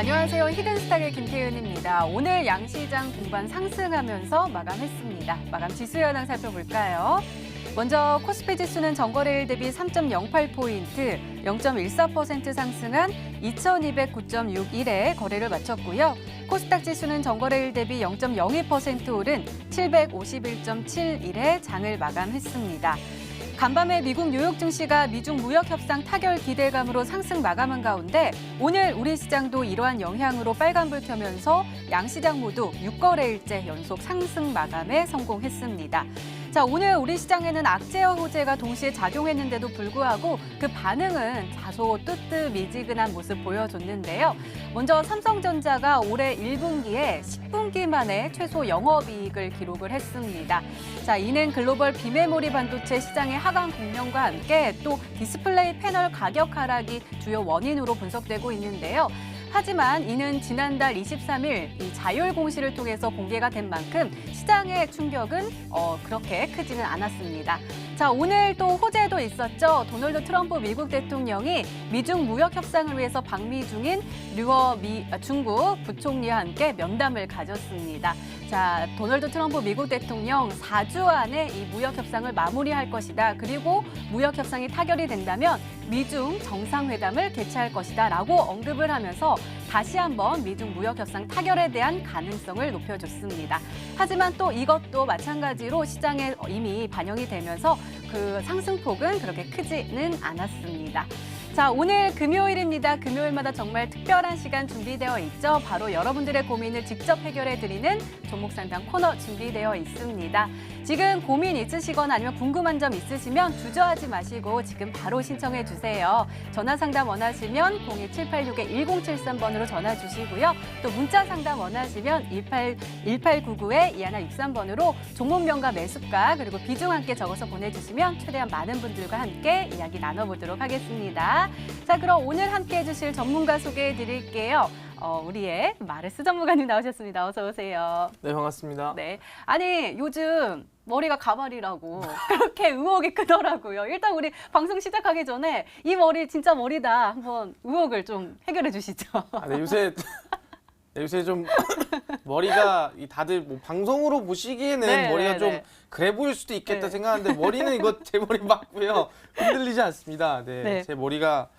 안녕하세요. 히든스탁의 김태윤입니다. 오늘 양시장 동반 상승하면서 마감했습니다. 마감 지수 현황 살펴볼까요? 먼저 코스피 지수는 전거래일 대비 3.08포인트, 0.14% 상승한 2209.61에 거래를 마쳤고요. 코스닥 지수는 전거래일 대비 0.02% 오른 751.71에 장을 마감했습니다. 간밤에 미국 뉴욕 증시가 미중 무역 협상 타결 기대감으로 상승 마감한 가운데 오늘 우리 시장도 이러한 영향으로 빨간불 켜면서 양시장 모두 6거래일째 연속 상승 마감에 성공했습니다. 자, 오늘 우리 시장에는 악재와 호재가 동시에 작용했는데도 불구하고 그 반응은 다소 뜨뜻미지근한 모습 보여줬는데요. 먼저 삼성전자가 올해 1분기에 10분기 만에 최소 영업이익을 기록을 했습니다. 자, 이는 글로벌 비메모리 반도체 시장의 하강 국면과 함께 또 디스플레이 패널 가격 하락이 주요 원인으로 분석되고 있는데요. 하지만 이는 지난달 23일 이 자율 공시를 통해서 공개가 된 만큼 시장의 충격은 그렇게 크지는 않았습니다. 자, 오늘 또 호재도 있었죠. 도널드 트럼프 미국 대통령이 미중 무역 협상을 위해서 방미 중인 류어 중국 부총리와 함께 면담을 가졌습니다. 자, 도널드 트럼프 미국 대통령 4주 안에 이 무역 협상을 마무리할 것이다. 그리고 무역 협상이 타결이 된다면 미중 정상회담을 개최할 것이다 라고 언급을 하면서 다시 한번 미중 무역 협상 타결에 대한 가능성을 높여줬습니다. 하지만 또 이것도 마찬가지로 시장에 이미 반영이 되면서 그 상승폭은 그렇게 크지는 않았습니다. 자, 오늘 금요일입니다. 금요일마다 정말 특별한 시간 준비되어 있죠. 바로 여러분들의 고민을 직접 해결해드리는 종목상담 코너 준비되어 있습니다. 지금 고민 있으시거나 아니면 궁금한 점 있으시면 주저하지 마시고 지금 바로 신청해 주세요. 전화 상담 원하시면 02786-1073번으로 전화 주시고요. 또 문자 상담 원하시면 1899-2163번으로 종목명과 매수가 그리고 비중 함께 적어서 보내주시면 최대한 많은 분들과 함께 이야기 나눠보도록 하겠습니다. 자, 그럼 오늘 함께 해주실 전문가 소개해 드릴게요. 우리의 마르스 전문가님 나오셨습니다. 어서 오세요. 네, 반갑습니다. 네, 아니 요즘 머리가 가발이라고 그렇게 의혹이 크더라고요. 일단 우리 방송 시작하기 전에 이 머리 진짜 머리다 한번 의혹을 좀 해결해 주시죠. 네, 요새 좀 머리가 다들 뭐 방송으로 보시기에는 네, 머리가 네, 좀 네. 그래 보일 수도 있겠다 네. 생각하는데 머리는 이거 제 머리 맞고요. 흔들리지 않습니다. 네, 네. 제 머리가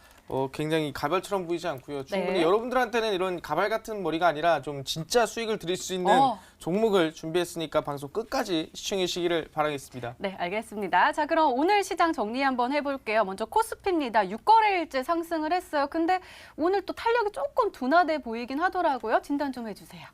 굉장히 가발처럼 보이지 않고요. 충분히 네. 여러분들한테는 이런 가발 같은 머리가 아니라 좀 진짜 수익을 드릴 수 있는 종목을 준비했으니까 방송 끝까지 시청해 주시기를 바라겠습니다. 네, 알겠습니다. 자, 그럼 오늘 시장 정리 한번 해볼게요. 먼저 코스피입니다. 6거래일째 상승을 했어요. 근데 오늘 또 탄력이 조금 둔화돼 보이긴 하더라고요. 진단 좀 해주세요.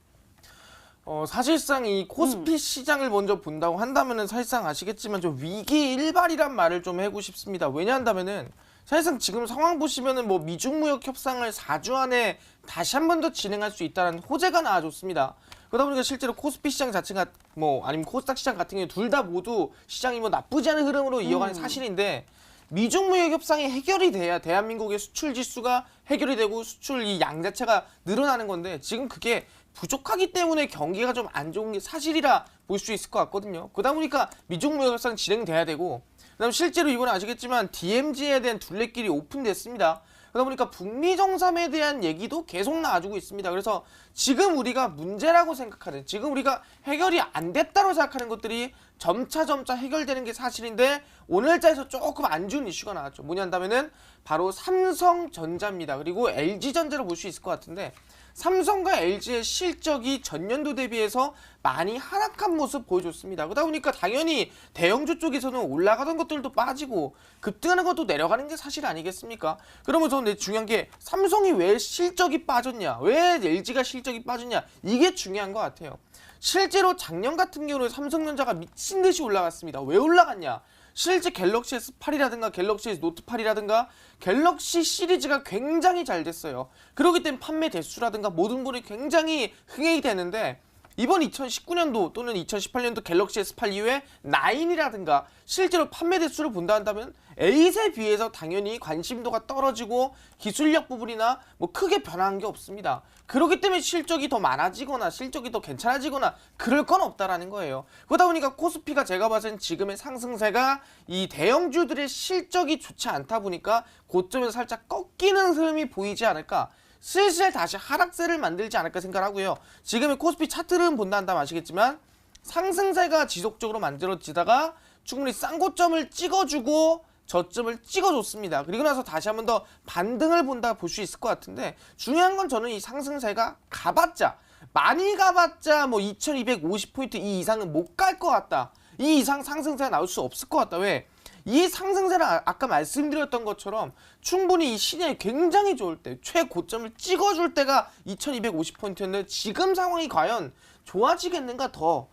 사실상 이 코스피 시장을 먼저 본다고 한다면은 사실상 아시겠지만 좀 위기 일발이란 말을 좀 하고 싶습니다. 왜냐한다면은 사실상 지금 상황 보시면은 뭐 미중 무역 협상을 4주 안에 다시 한 번 더 진행할 수 있다는 호재가 나와줬습니다. 그러다 보니까 실제로 코스피 시장 자체가 뭐 아니면 코스닥 시장 같은 경우 둘 다 모두 시장이 뭐 나쁘지 않은 흐름으로 이어가는 사실인데 미중 무역 협상이 해결이 돼야 대한민국의 수출 지수가 해결이 되고 수출 이 양 자체가 늘어나는 건데 지금 그게 부족하기 때문에 경기가 좀 안 좋은 게 사실이라 볼 수 있을 것 같거든요. 그러다 보니까 미중 무역 협상 진행돼야 되고 그다음 실제로 이건 아시겠지만 DMZ에 대한 둘레길이 오픈됐습니다. 그러다 보니까 북미 정상에 대한 얘기도 계속 나와주고 있습니다. 그래서 지금 우리가 문제라고 생각하는 지금 우리가 해결이 안 됐다고 생각하는 것들이 점차 해결되는 게 사실인데 오늘자에서 조금 안 좋은 이슈가 나왔죠. 뭐냐 한다면은 바로 삼성전자입니다. 그리고 LG전자를 볼 수 있을 것 같은데 삼성과 LG의 실적이 전년도 대비해서 많이 하락한 모습 보여줬습니다. 그러다 보니까 당연히 대형주 쪽에서는 올라가던 것들도 빠지고 급등하는 것도 내려가는 게 사실 아니겠습니까? 그러면서 근데 중요한 게 삼성이 왜 실적이 빠졌냐? 왜 LG가 실적이 빠졌냐? 이게 중요한 것 같아요. 실제로 작년 같은 경우는 삼성전자가 미친 듯이 올라갔습니다. 왜 올라갔냐? 실제 갤럭시 S8이라든가 갤럭시 S 노트 8이라든가 갤럭시 시리즈가 굉장히 잘 됐어요. 그렇기 때문에 판매 대수라든가 모든 부분이 굉장히 흥행이 되는데 이번 2019년도 또는 2018년도 갤럭시 S8 이후에 9이라든가 실제로 판매 대수를 본다 한다면 8에 비해서 당연히 관심도가 떨어지고 기술력 부분이나 뭐 크게 변한 게 없습니다. 그렇기 때문에 실적이 더 많아지거나 실적이 더 괜찮아지거나 그럴 건 없다라는 거예요. 그러다 보니까 코스피가 제가 봐서는 지금의 상승세가 이 대형주들의 실적이 좋지 않다 보니까 고점에서 살짝 꺾이는 흐름이 보이지 않을까. 슬슬 다시 하락세를 만들지 않을까 생각하고요. 지금의 코스피 차트를 본다면 아시겠지만 상승세가 지속적으로 만들어지다가 충분히 싼 고점을 찍어주고 저점을 찍어줬습니다. 그리고 나서 다시 한 번 더 반등을 본다 볼 수 있을 것 같은데, 중요한 건 저는 이 상승세가 가봤자, 많이 가봤자 뭐 2250포인트 이 이상은 못 갈 것 같다. 이 이상 상승세가 나올 수 없을 것 같다. 왜? 이 상승세는 아까 말씀드렸던 것처럼 충분히 이 시장이 굉장히 좋을 때 최고점을 찍어줄 때가 2250포인트였는데 지금 상황이 과연 좋아지겠는가? 더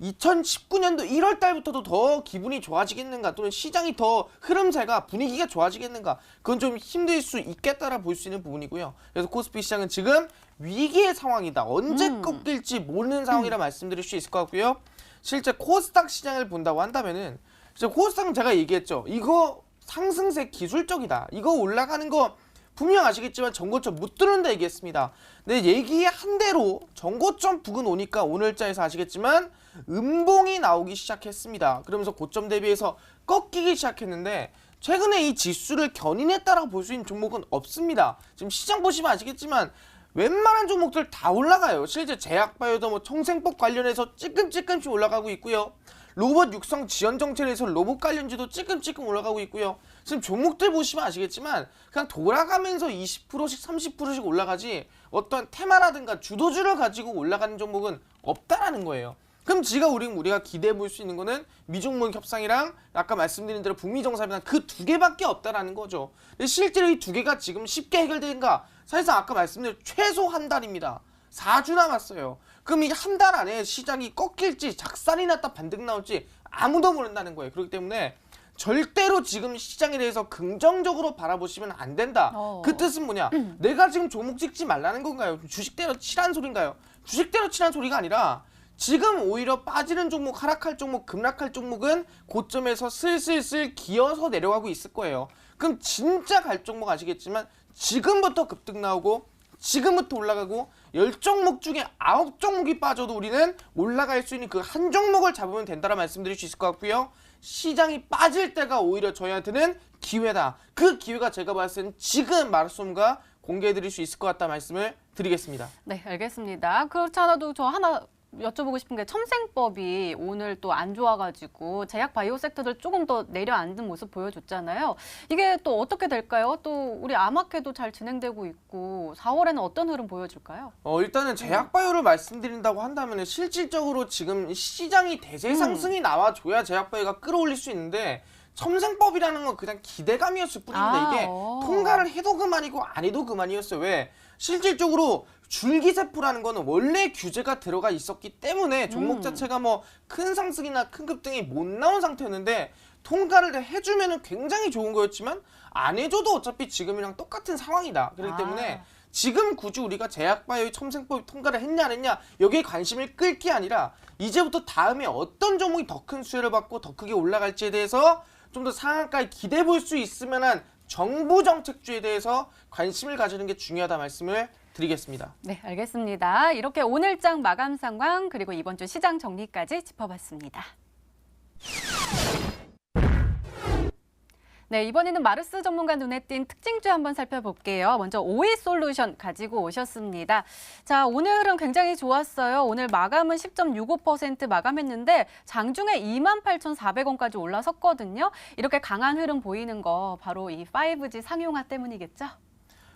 2019년도 1월 달부터도 더 기분이 좋아지겠는가? 또는 시장이 더 흐름세가 분위기가 좋아지겠는가? 그건 좀 힘들 수 있겠다라 볼 수 있는 부분이고요. 그래서 코스피 시장은 지금 위기의 상황이다. 언제 꺾일지 모르는 상황이라 말씀드릴 수 있을 것 같고요. 실제 코스닥 시장을 본다고 한다면은, 코스닥은 제가 얘기했죠. 이거 상승세 기술적이다. 이거 올라가는 거 분명 아시겠지만 전고점 못 뚫는다 얘기했습니다. 근데 얘기한 대로 전고점 부근 오니까 오늘자에서 아시겠지만 음봉이 나오기 시작했습니다. 그러면서 고점 대비해서 꺾이기 시작했는데, 최근에 이 지수를 견인했다라고 볼 수 있는 종목은 없습니다. 지금 시장 보시면 아시겠지만 웬만한 종목들 다 올라가요. 실제 제약바이오도 뭐 청생법 관련해서 찔끔찔끔씩 올라가고 있고요. 로봇 육성 지원 정책에서 로봇 관련주도 찔끔찔끔 올라가고 있고요. 지금 종목들 보시면 아시겠지만 그냥 돌아가면서 20%씩 30%씩 올라가지 어떤 테마라든가 주도주를 가지고 올라가는 종목은 없다라는 거예요. 그럼 우리가 기대해 볼 수 있는 거는 미중무역 협상이랑 아까 말씀드린 대로 북미 정상회담 그 두 개밖에 없다라는 거죠. 근데 실제로 이 두 개가 지금 쉽게 해결되는가? 사실상 아까 말씀드린 최소 한 달입니다. 4주 남았어요. 그럼 이 한 달 안에 시장이 꺾일지 작살이 났다 반등 나올지 아무도 모른다는 거예요. 그렇기 때문에 절대로 지금 시장에 대해서 긍정적으로 바라보시면 안 된다. 그 뜻은 뭐냐? 내가 지금 종목 찍지 말라는 건가요? 주식대로 치라는 소린가요? 주식대로 치라는 소리가 아니라 지금 오히려 빠지는 종목, 하락할 종목, 급락할 종목은 고점에서 슬슬슬 기어서 내려가고 있을 거예요. 그럼 진짜 갈 종목 아시겠지만 지금부터 급등 나오고 지금부터 올라가고 10종목 중에 9종목이 빠져도 우리는 올라갈 수 있는 그 한 종목을 잡으면 된다라 말씀드릴 수 있을 것 같고요. 시장이 빠질 때가 오히려 저희한테는 기회다. 그 기회가 제가 봤을 때는 지금 마르솜과 공개해드릴 수 있을 것 같다 말씀을 드리겠습니다. 네, 알겠습니다. 그렇지 않아도 저 하나 여쭤보고 싶은 게 첨생법이 오늘 또 안 좋아가지고 제약 바이오 섹터들 조금 더 내려앉은 모습 보여줬잖아요. 이게 또 어떻게 될까요? 또 우리 아마케도 잘 진행되고 있고 4월에는 어떤 흐름 보여줄까요? 일단은 제약 바이오를 말씀드린다고 한다면 실질적으로 지금 시장이 대세 상승이 나와줘야 제약 바이오가 끌어올릴 수 있는데 첨생법이라는 건 그냥 기대감이었을 뿐입니다. 이게 통과를 해도 그만이고 안 해도 그만이었어요. 왜? 실질적으로 줄기세포라는 거는 원래 규제가 들어가 있었기 때문에 종목 자체가 뭐 큰 상승이나 큰 급등이 못 나온 상태였는데 통과를 해주면 굉장히 좋은 거였지만 안 해줘도 어차피 지금이랑 똑같은 상황이다. 그렇기 때문에 지금 굳이 우리가 제약바이오의 첨생법이 통과를 했냐 안 했냐 여기에 관심을 끌 게 아니라 이제부터 다음에 어떤 종목이 더 큰 수혜를 받고 더 크게 올라갈지에 대해서 좀 더 상한가에 기대해 볼 수 있을 만한 정부 정책주에 대해서 관심을 가지는 게 중요하다 말씀을 드리겠습니다. 네, 알겠습니다. 이렇게 오늘장 마감 상황 그리고 이번 주 시장 정리까지 짚어봤습니다. 네, 이번에는 마르스 전문가 눈에 띈 특징주 한번 살펴볼게요. 먼저 오이솔루션 가지고 오셨습니다. 자, 오늘 흐름 굉장히 좋았어요. 오늘 마감은 10.65% 마감했는데 장중에 28,400원까지 올라섰거든요. 이렇게 강한 흐름 보이는 거 바로 이 5G 상용화 때문이겠죠?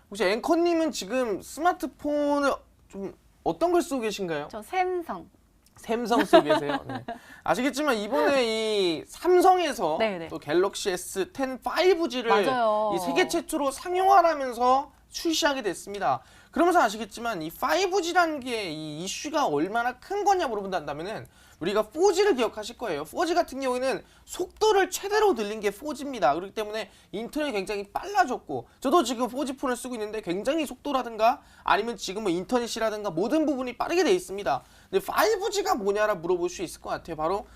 혹시 앵커님은 지금 스마트폰을 좀 어떤 걸 쓰고 계신가요? 저 샘성. 샘성 쓰고 계세요. 네. 아시겠지만 이번에 이 삼성에서 네네. 또 갤럭시 S10 5G를 맞아요. 이 세계 최초로 상용화하면서 출시하게 됐습니다. 그러면서 아시겠지만 이 5G라는 게 이 이슈가 얼마나 큰 거냐 물어본다면은 우리가 4G를 기억하실 거예요. 4G 같은 경우에는 속도를 최대로 늘린 게 4G입니다. 그렇기 때문에 인터넷이 굉장히 빨라졌고 저도 지금 4G 폰을 쓰고 있는데 굉장히 속도라든가 아니면 지금 뭐 인터넷이라든가 모든 부분이 빠르게 돼 있습니다. 근데 5G가 뭐냐라 물어볼 수 있을 것 같아요. 바로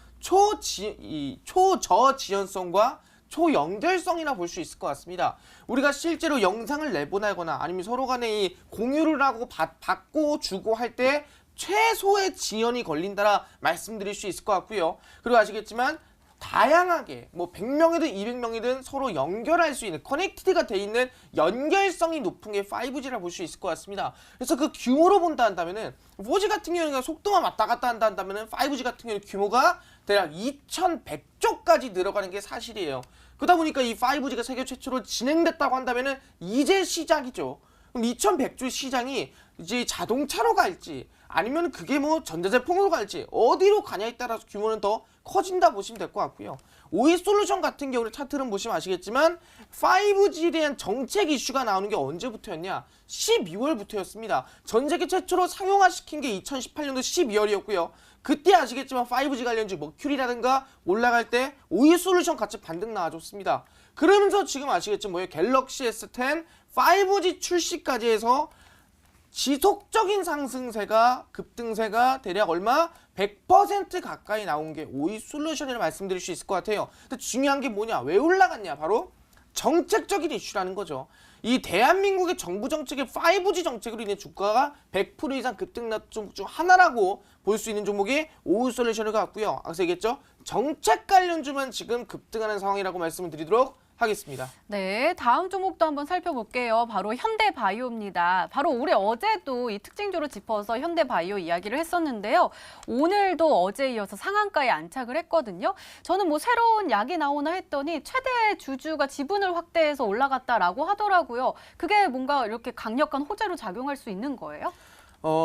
초저지연성과 초연결성이라 볼 수 있을 것 같습니다. 우리가 실제로 영상을 내보내거나 아니면 서로 간에 이 공유를 하고 받고 주고 할 때 최소의 지연이 걸린다라 말씀드릴 수 있을 것 같고요. 그리고 아시겠지만 다양하게 뭐 100명이든 200명이든 서로 연결할 수 있는 커넥티드가 돼 있는 연결성이 높은 게 5G라 볼 수 있을 것 같습니다. 그래서 그 규모로 본다 한다면은 4G 같은 경우는 속도만 왔다 갔다 한다 한다면은 5G 같은 경우는 규모가 대략 2100조까지 늘어가는 게 사실이에요. 그러다 보니까 이 5G가 세계 최초로 진행됐다고 한다면은 이제 시작이죠. 그럼 2100조 시장이 이제 자동차로 갈지 아니면 그게 뭐 전자제품으로 갈지 어디로 가냐에 따라서 규모는 더 커진다 보시면 될 것 같고요. OE솔루션 같은 경우는 차트를 보시면 아시겠지만 5G에 대한 정책 이슈가 나오는 게 언제부터였냐? 12월부터였습니다. 전 세계 최초로 상용화시킨 게 2018년도 12월이었고요. 그때 아시겠지만 5G 관련주 머큐리라든가 올라갈 때 OE솔루션 같이 반등 나와줬습니다. 그러면서 지금 아시겠지만 뭐예요? 갤럭시 S10 5G 출시까지 해서 지속적인 상승세가 급등세가 대략 얼마? 100% 가까이 나온 게 OE솔루션이라 말씀드릴 수 있을 것 같아요. 근데 중요한 게 뭐냐? 왜 올라갔냐? 바로 정책적인 이슈라는 거죠. 이 대한민국의 정부 정책의 5G 정책으로 인해 주가가 100% 이상 급등한 종목 중 하나라고 볼 수 있는 종목이 OE솔루션일 것 같고요. 앞서 얘기했죠? 정책 관련주만 지금 급등하는 상황이라고 말씀을 드리도록 하겠습니다. 네, 다음 종목도 한번 살펴볼게요. 바로 현대바이오입니다. 바로 우리 어제도 이 특징주로 짚어서 현대바이오 이야기를 했었는데요. 오늘도 어제 이어서 상한가에 안착을 했거든요. 저는 뭐 새로운 약이 나오나 했더니 최대 주주가 지분을 확대해서 올라갔다라고 하더라고요. 그게 뭔가 이렇게 강력한 호재로 작용할 수 있는 거예요?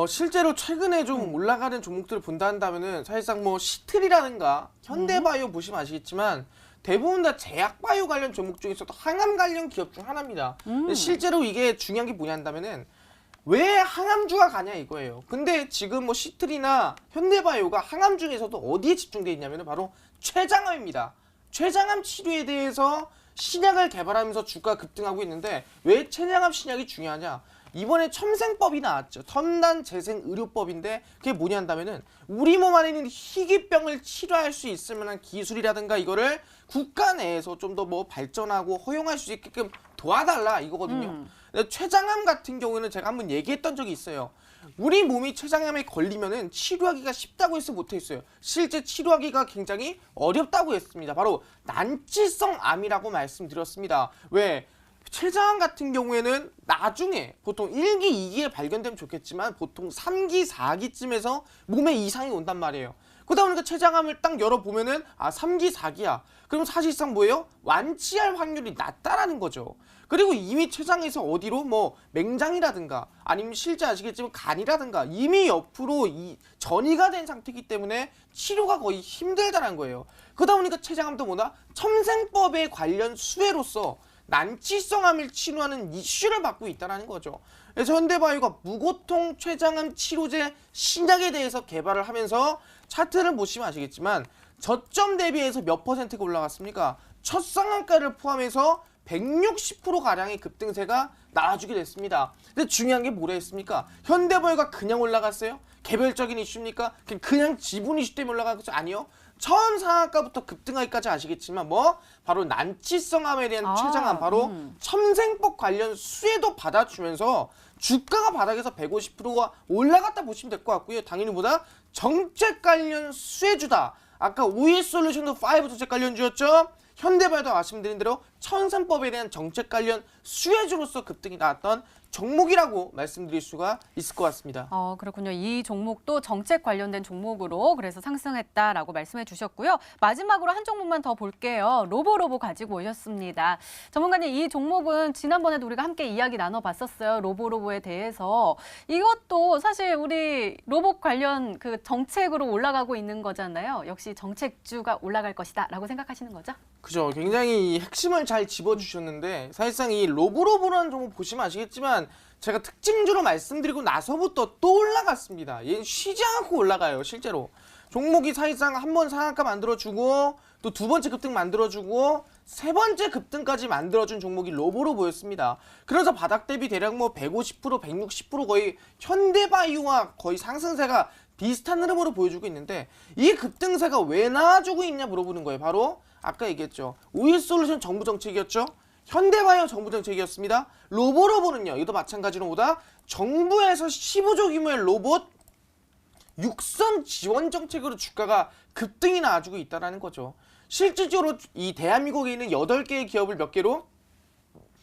실제로 최근에 좀 올라가는 종목들을 본다 한다면은 사실상 뭐 시틀이라든가 현대바이오 보시면 아시겠지만 대부분 다 제약바이오 관련 종목 중에서도 항암 관련 기업 중 하나입니다. 근데 실제로 이게 중요한 게 뭐냐 한다면은 왜 항암주가 가냐 이거예요. 근데 지금 뭐 시틀이나 현대바이오가 항암 중에서도 어디에 집중되어 있냐면은 바로 췌장암입니다. 췌장암 치료에 대해서 신약을 개발하면서 주가가 급등하고 있는데 왜 췌장암 신약이 중요하냐? 이번에 첨생법이 나왔죠. 첨단 재생 의료법인데 그게 뭐냐 한다면은 우리 몸 안에 있는 희귀병을 치료할 수 있을 만한 기술이라든가 이거를 국가 내에서 좀 더 뭐 발전하고 허용할 수 있게끔 도와달라 이거거든요. 근데 췌장암 같은 경우는 제가 한번 얘기했던 적이 있어요. 우리 몸이 췌장암에 걸리면은 치료하기가 쉽다고 해서 못했어요. 실제 치료하기가 굉장히 어렵다고 했습니다. 바로 난치성 암이라고 말씀드렸습니다. 왜? 췌장암 같은 경우에는 나중에 보통 1기, 2기에 발견되면 좋겠지만 보통 3기, 4기쯤에서 몸에 이상이 온단 말이에요. 그러다 보니까 췌장암을 딱 열어보면은 3기, 4기야. 그럼 사실상 뭐예요? 완치할 확률이 낮다라는 거죠. 그리고 이미 췌장에서 어디로 뭐 맹장이라든가 아니면 실제 아시겠지만 간이라든가 이미 옆으로 전이가 된 상태이기 때문에 치료가 거의 힘들다는 거예요. 그러다 보니까 췌장암도 뭐다? 첨생법에 관련 수혜로서 난치성암을 치료하는 이슈를 받고 있다는 거죠. 그래서 현대바이오가 무고통 췌장암 치료제 신약에 대해서 개발을 하면서 차트를 보시면 아시겠지만 저점 대비해서 몇 퍼센트가 올라갔습니까? 첫 상한가를 포함해서 160%가량의 급등세가 나와주게 됐습니다. 근데 중요한 게 뭐라 했습니까? 현대바이오가 그냥 올라갔어요? 개별적인 이슈입니까? 그냥 지분 이슈 때문에 올라간 것이 아니요. 처음 상한가부터 급등하기까지 아시겠지만 뭐 바로 난치성암에 대한 췌장암 바로 첨생법 관련 수혜도 받아주면서 주가가 바닥에서 150%가 올라갔다 보시면 될 것 같고요. 당연히 보다 정책 관련 수혜주다. 아까 OE솔루션도 5 정책 관련주였죠. 현대바이오도 말씀드린 대로 첨생법에 대한 정책 관련 수혜주로서 급등이 나왔던 종목이라고 말씀드릴 수가 있을 것 같습니다. 그렇군요. 이 종목도 정책 관련된 종목으로 그래서 상승했다라고 말씀해 주셨고요. 마지막으로 한 종목만 더 볼게요. 로보로보 가지고 오셨습니다. 전문가님, 이 종목은 지난번에도 우리가 함께 이야기 나눠봤었어요. 로보로보에 대해서. 이것도 사실 우리 로봇 관련 그 정책으로 올라가고 있는 거잖아요. 역시 정책주가 올라갈 것이다 라고 생각하시는 거죠? 그죠. 굉장히 핵심을 잘 집어주셨는데 사실상 이 로보로보라는 종목 보시면 아시겠지만 제가 특징주로 말씀드리고 나서부터 또 올라갔습니다. 얘는 쉬지 않고 올라가요. 실제로. 종목이 사실상 한 번 상한가 만들어주고 또 두 번째 급등 만들어주고 세 번째 급등까지 만들어준 종목이 로보로보였습니다. 그래서 바닥 대비 대략 뭐 150%, 160% 거의 현대바이오와 거의 상승세가 비슷한 흐름으로 보여주고 있는데 이 급등세가 왜 나와주고 있냐 물어보는 거예요. 바로 아까 얘기했죠. OE솔루션 정부 정책이었죠. 현대바이오 정부 정책이었습니다. 로보로보는요. 이것도 마찬가지로 보다 정부에서 15조 규모의 로봇 육성 지원 정책으로 주가가 급등이 나와주고 있다는 거죠. 실질적으로 이 대한민국에 있는 8개의 기업을 몇 개로?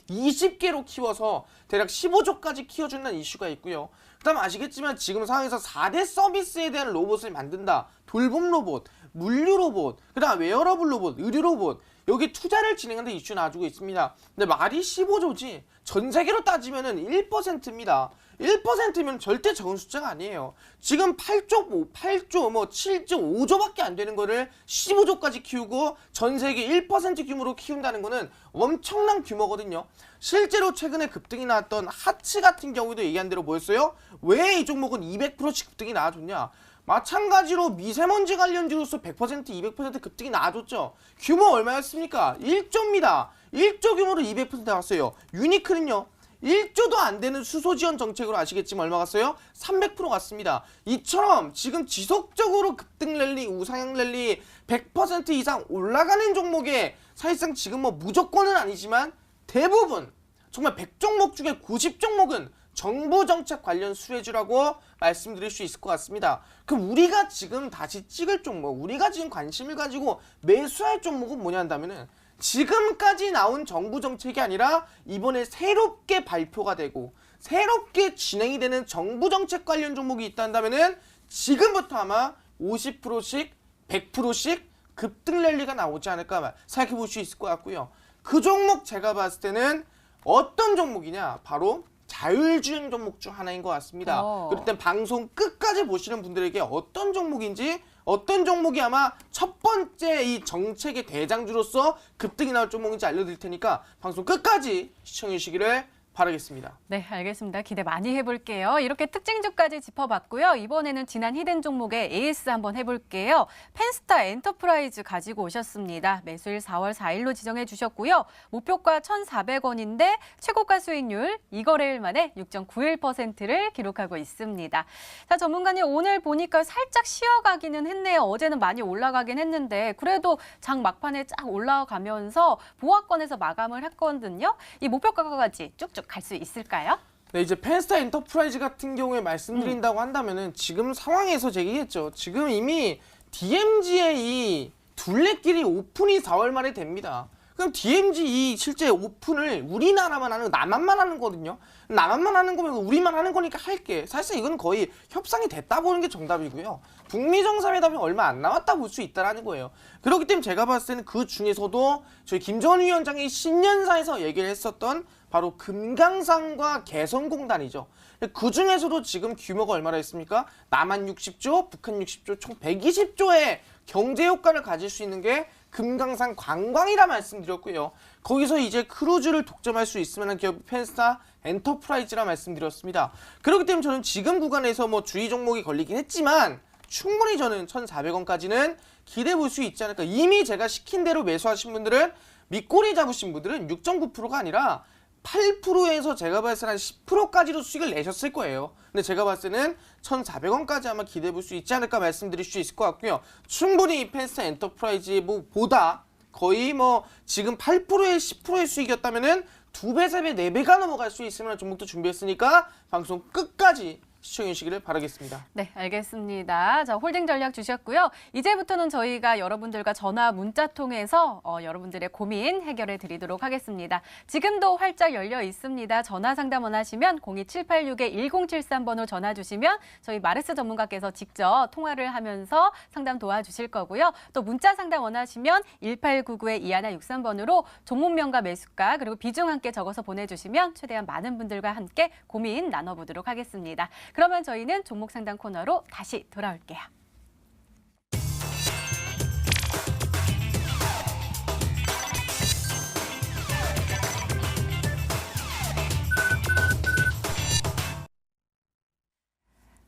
20개로 키워서 대략 15조까지 키워준다는 이슈가 있고요. 그 다음 아시겠지만 지금 상황에서 4대 서비스에 대한 로봇을 만든다. 돌봄 로봇, 물류 로봇, 그 다음 웨어러블 로봇, 의류 로봇, 여기 투자를 진행하는 이슈 놔주고 있습니다. 근데 말이 15조지 전 세계로 따지면은 1%입니다. 1%면 절대 적은 숫자가 아니에요. 지금 8조, 7조, 5조밖에 안 되는 거를 15조까지 키우고 전 세계 1% 규모로 키운다는 거는 엄청난 규모거든요. 실제로 최근에 급등이 나왔던 하츠 같은 경우도 얘기한 대로 뭐였어요? 왜 이 종목은 200%씩 급등이 나와줬냐? 마찬가지로 미세먼지 관련주로서 100%, 200% 급등이 나와줬죠. 규모 얼마였습니까? 1조입니다. 1조 규모로 200% 나왔어요. 유니크는요. 1조도 안 되는 수소 지원 정책으로 아시겠지만 얼마 갔어요? 300% 갔습니다. 이처럼 지금 지속적으로 급등 랠리, 우상향 랠리 100% 이상 올라가는 종목에 사실상 지금 뭐 무조건은 아니지만 대부분 정말 100종목 중에 90종목은 정부 정책 관련 수혜주라고 말씀드릴 수 있을 것 같습니다. 그럼 우리가 지금 다시 찍을 종목, 우리가 지금 관심을 가지고 매수할 종목은 뭐냐 한다면은 지금까지 나온 정부 정책이 아니라 이번에 새롭게 발표가 되고 새롭게 진행이 되는 정부 정책 관련 종목이 있다 한다면은 지금부터 아마 50%씩 100%씩 급등 랠리가 나오지 않을까 생각해 볼 수 있을 것 같고요. 그 종목 제가 봤을 때는 어떤 종목이냐? 바로 자율주행 종목 중 하나인 것 같습니다. 그럴 땐 방송 끝까지 보시는 분들에게 어떤 종목인지, 어떤 종목이 아마 첫 번째 이 정책의 대장주로서 급등이 나올 종목인지 알려드릴 테니까 방송 끝까지 시청해 주시기를 바라겠습니다. 네, 알겠습니다. 기대 많이 해볼게요. 이렇게 특징주까지 짚어봤고요. 이번에는 지난 히든 종목의 AS 한번 해볼게요. 펜스타 엔터프라이즈 가지고 오셨습니다. 매수일 4월 4일로 지정해 주셨고요. 목표가 1,400원인데 최고가 수익률 2거래일 만에 6.91%를 기록하고 있습니다. 자, 전문가님 오늘 보니까 살짝 쉬어가기는 했네요. 어제는 많이 올라가긴 했는데 그래도 장 막판에 쫙 올라가면서 보합권에서 마감을 했거든요. 이 목표가까지 쭉쭉 갈 수 있을까요? 네, 이제 펜스타 엔터프라이즈 같은 경우에 말씀드린다고 한다면은 지금 상황에서 제기했죠. 지금 이미 DMZ의 이 둘레길이 오픈이 4월 말에 됩니다. 그럼 DMZ 이 실제 오픈을 우리나라만 하는, 남한만 하는 거거든요. 남한만 하는 거면 우리만 하는 거니까 할게. 사실 이건 거의 협상이 됐다 보는 게 정답이고요. 북미 정상회담이 얼마 안 남았다 볼 수 있다라는 거예요. 그렇기 때문에 제가 봤을 때는 그 중에서도 저희 김정은 위원장이 신년사에서 얘기를 했었던 바로 금강산과 개성공단이죠. 그 중에서도 지금 규모가 얼마나 있습니까? 남한 60조, 북한 60조, 총 120조의 경제 효과를 가질 수 있는 게 금강산 관광이라 말씀드렸고요. 거기서 이제 크루즈를 독점할 수 있을 만한 기업이 펜스타 엔터프라이즈라 말씀드렸습니다. 그렇기 때문에 저는 지금 구간에서 뭐 주의 종목이 걸리긴 했지만 충분히 저는 1,400원까지는 기대해 볼 수 있지 않을까. 이미 제가 시킨 대로 매수하신 분들은 밑꼬리 잡으신 분들은 6.9%가 아니라 8%에서 제가 봤을 때 한 10%까지도 수익을 내셨을 거예요. 근데 제가 봤을 때는 1,400원까지 아마 기대해 볼 수 있지 않을까 말씀드릴 수 있을 것 같고요. 충분히 펜스타 엔터프라이즈 보다 거의 뭐 지금 8%에 10%의 수익이었다면은 2배, 3배, 4배가 넘어갈 수 있을 만한 종목도 준비했으니까 방송 끝까지 시청해 주시기를 바라겠습니다. 네, 알겠습니다. 자, 홀딩 전략 주셨고요. 이제부터는 저희가 여러분들과 전화, 문자 통해서 여러분들의 고민 해결해 드리도록 하겠습니다. 지금도 활짝 열려 있습니다. 전화 상담 원하시면 02786-1073번으로 전화 주시면 저희 마르스 전문가께서 직접 통화를 하면서 상담 도와주실 거고요. 또 문자 상담 원하시면 1899-2163번으로 종목명과 매수가 그리고 비중 함께 적어서 보내주시면 최대한 많은 분들과 함께 고민 나눠보도록 하겠습니다. 그러면 저희는 종목 상담 코너로 다시 돌아올게요.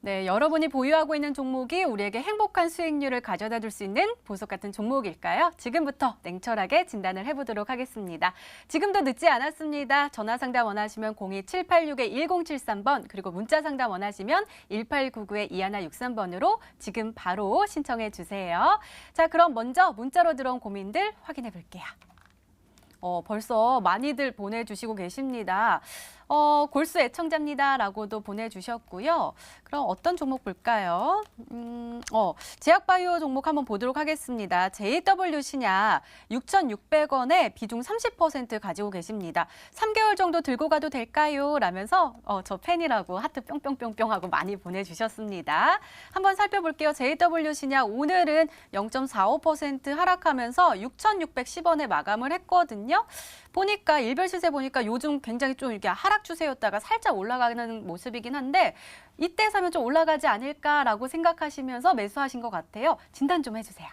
네, 여러분이 보유하고 있는 종목이 우리에게 행복한 수익률을 가져다 줄 수 있는 보석 같은 종목일까요? 지금부터 냉철하게 진단을 해보도록 하겠습니다. 지금도 늦지 않았습니다. 전화 상담 원하시면 02786-1073번 그리고 문자 상담 원하시면 1899-2163번으로 지금 바로 신청해 주세요. 자, 그럼 먼저 문자로 들어온 고민들 확인해 볼게요. 벌써 많이들 보내주시고 계십니다. 골수 애청자입니다라고도 보내주셨고요. 그럼 어떤 종목 볼까요? 제약바이오 종목 한번 보도록 하겠습니다. JW신약 6,600원에 비중 30% 가지고 계십니다. 3개월 정도 들고 가도 될까요? 라면서 저 팬이라고 하트 뿅뿅뿅뿅 하고 많이 보내주셨습니다. 한번 살펴볼게요. JW신약 오늘은 0.45% 하락하면서 6,610원에 마감을 했거든요. 보니까 일별 시세 보니까 요즘 굉장히 좀 이렇게 하락 추세였다가 살짝 올라가는 모습이긴 한데 이때 사면 좀 올라가지 않을까라고 생각하시면서 매수하신 것 같아요. 진단 좀 해주세요.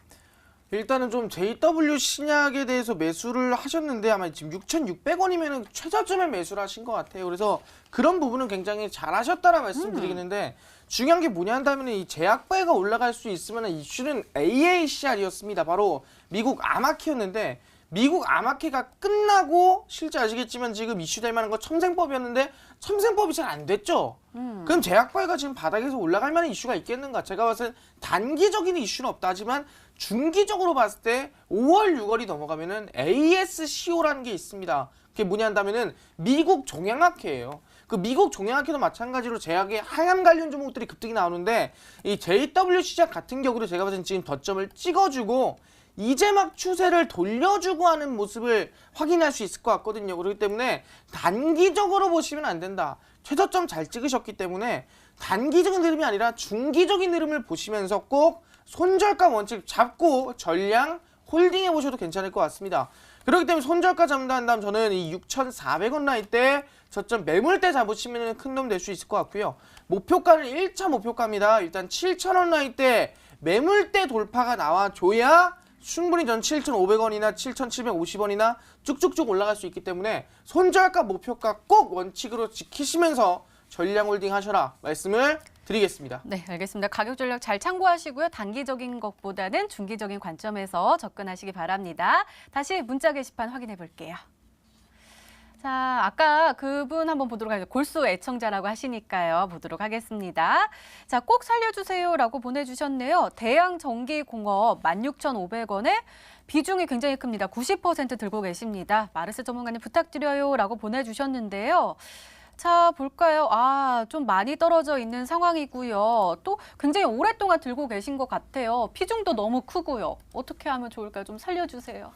일단은 좀 JW 신약에 대해서 매수를 하셨는데 아마 지금 6,600원이면 최저점에 매수를 하신 것 같아요. 그래서 그런 부분은 굉장히 잘하셨다라 말씀드리겠는데 중요한 게 뭐냐 한다면 이 제약바이오가 올라갈 수 있으면 이슈는 AACR이었습니다. 바로 미국 아마케였는데 미국 아마케가 끝나고 실제 아시겠지만 지금 이슈될 만한 거 첨생법이었는데 첨생법이 잘 안 됐죠. 그럼 제약바이오가 지금 바닥에서 올라갈 만한 이슈가 있겠는가? 제가 봤을 땐 단기적인 이슈는 없다 하지만 중기적으로 봤을 때 5월, 6월이 넘어가면은 ASCO라는 게 있습니다. 그게 뭐냐 한다면은 미국 종양학회예요. 그 미국 종양학회도 마찬가지로 제약의 하향 관련 종목들이 급등이 나오는데 이 JW 시장 같은 경우도 제가 봤을 땐 지금 저점을 찍어주고 이제 막 추세를 돌려주고 하는 모습을 확인할 수 있을 것 같거든요. 그렇기 때문에 단기적으로 보시면 안 된다. 최저점 잘 찍으셨기 때문에 단기적인 흐름이 아니라 중기적인 흐름을 보시면서 꼭 손절가 원칙 잡고 전량 홀딩해 보셔도 괜찮을 것 같습니다. 그렇기 때문에 손절가 잡는다 한다면 저는 이 6,400원 라인 때 저점 매물대 잡으시면 큰 도움 될 수 있을 것 같고요. 목표가는 1차 목표가입니다. 일단 7,000원 라인 때 매물대 돌파가 나와줘야 충분히 전 7,500원이나 7,750원이나 쭉쭉쭉 올라갈 수 있기 때문에 손절가 목표가 꼭 원칙으로 지키시면서 전량 홀딩 하셔라 말씀을 드리겠습니다. 네, 알겠습니다. 가격 전략 잘 참고하시고요. 단기적인 것보다는 중기적인 관점에서 접근하시기 바랍니다. 다시 문자 게시판 확인해 볼게요. 자, 아까 그분 한번 보도록 하죠. 골수 애청자라고 하시니까요. 보도록 하겠습니다. 자, 꼭 살려주세요라고 보내주셨네요. 대양전기공업 16,500원에 비중이 굉장히 큽니다. 90% 들고 계십니다. 마르스 전문가님 부탁드려요라고 보내주셨는데요. 자, 볼까요? 좀 많이 떨어져 있는 상황이고요. 또 굉장히 오랫동안 들고 계신 것 같아요. 비중도 너무 크고요. 어떻게 하면 좋을까요? 좀 살려주세요.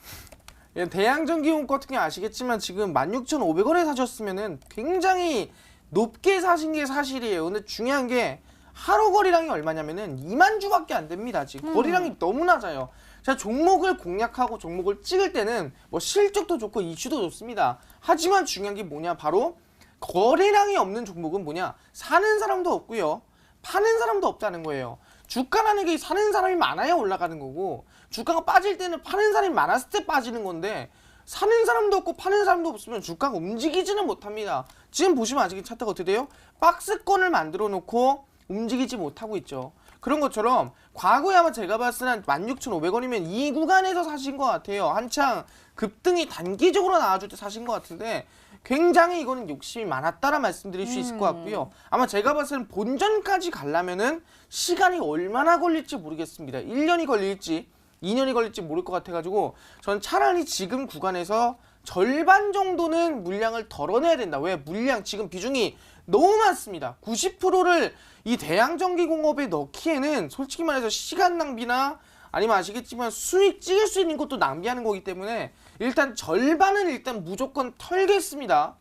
대양전기공 같은 게 아시겠지만 지금 16,500원에 사셨으면은 굉장히 높게 사신 게 사실이에요. 근데 중요한 게 하루 거래량이 얼마냐면은 2만 주밖에 안 됩니다. 지금 거래량이 너무 낮아요. 자, 종목을 공략하고 종목을 찍을 때는 뭐 실적도 좋고 이슈도 좋습니다. 하지만 중요한 게 뭐냐? 바로 거래량이 없는 종목은 뭐냐? 사는 사람도 없고요. 파는 사람도 없다는 거예요. 주가라는 게 사는 사람이 많아야 올라가는 거고 주가가 빠질 때는 파는 사람이 많았을 때 빠지는 건데 사는 사람도 없고 파는 사람도 없으면 주가가 움직이지는 못합니다. 지금 보시면 아직 차트가 어떻게 돼요? 박스권을 만들어 놓고 움직이지 못하고 있죠. 그런 것처럼 과거에 아마 제가 봤을 때 16,500원이면 이 구간에서 사신 것 같아요. 한창 급등이 단기적으로 나와줄 때 사신 것 같은데 굉장히 이거는 욕심이 많았다라 말씀드릴 수 있을 것 같고요. 아마 제가 봤을 땐 본전까지 가려면은 시간이 얼마나 걸릴지 모르겠습니다. 1년이 걸릴지 2년이 걸릴지 모를 것 같아가지고 전 차라리 지금 구간에서 절반 정도는 물량을 덜어내야 된다. 왜? 물량 지금 비중이 너무 많습니다. 90%를 이 대양전기공업에 넣기에는 솔직히 말해서 시간 낭비나 아니면 아시겠지만 수익 찍을 수 있는 것도 낭비하는 거기 때문에 일단 절반은 일단 무조건 털겠습니다.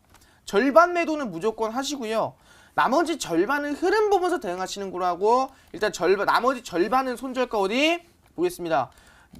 절반 매도는 무조건 하시고요. 나머지 절반은 흐름 보면서 대응하시는 거라고 일단 나머지 절반은 손절가 어디? 보겠습니다.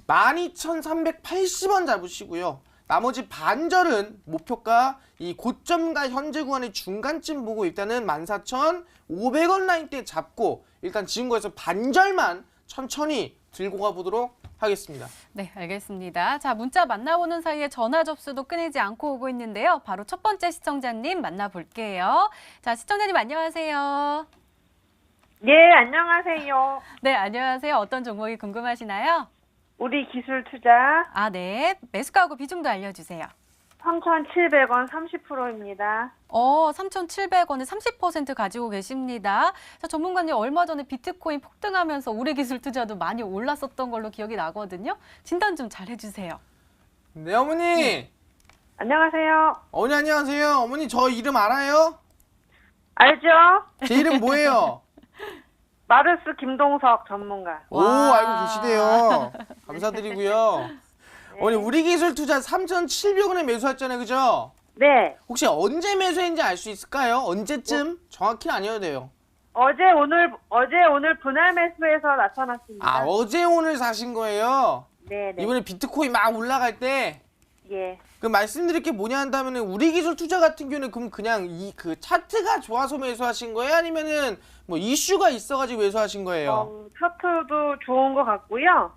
12,380원 잡으시고요. 나머지 반절은 목표가 이 고점과 현재 구간의 중간쯤 보고 일단은 14,500원 라인 때 잡고 일단 지금 거에서 반절만 천천히 들고 가보도록 하겠습니다. 네, 알겠습니다. 자, 문자 만나보는 사이에 전화 접수도 끊이지 않고 오고 있는데요. 바로 첫 번째 시청자님 만나볼게요. 자, 시청자님 안녕하세요. 예, 안녕하세요. 네, 안녕하세요. 어떤 종목이 궁금하시나요? 우리 기술 투자 네. 매수가하고 비중도 알려주세요. 3,700원 30%입니다. 3,700원에 30% 가지고 계십니다. 자, 전문가님 얼마 전에 비트코인 폭등하면서 우리 기술 투자도 많이 올랐었던 걸로 기억이 나거든요. 진단 좀 잘 해주세요. 네, 어머니. 안녕하세요. 어머니 안녕하세요. 어머니 저 이름 알아요? 알죠? 제 이름 뭐예요? 마르스 김동석 전문가. 오, 와. 알고 계시대요. 감사드리고요. 어머니 우리 기술 투자 3,700원에 매수했잖아요. 그죠? 네. 혹시 언제 매수했는지 알 수 있을까요? 언제쯤? 정확히는 아니어도 돼요. 어제 오늘 분할 매수해서 나타났습니다. 아, 어제 오늘 사신 거예요? 네네. 이번에 비트코인 막 올라갈 때? 예. 그 말씀드릴 게 뭐냐 한다면은 우리 기술 투자 같은 경우는 그럼 그냥 이 그 차트가 좋아서 매수하신 거예요? 아니면은 뭐 이슈가 있어가지고 매수하신 거예요? 차트도 좋은 것 같고요.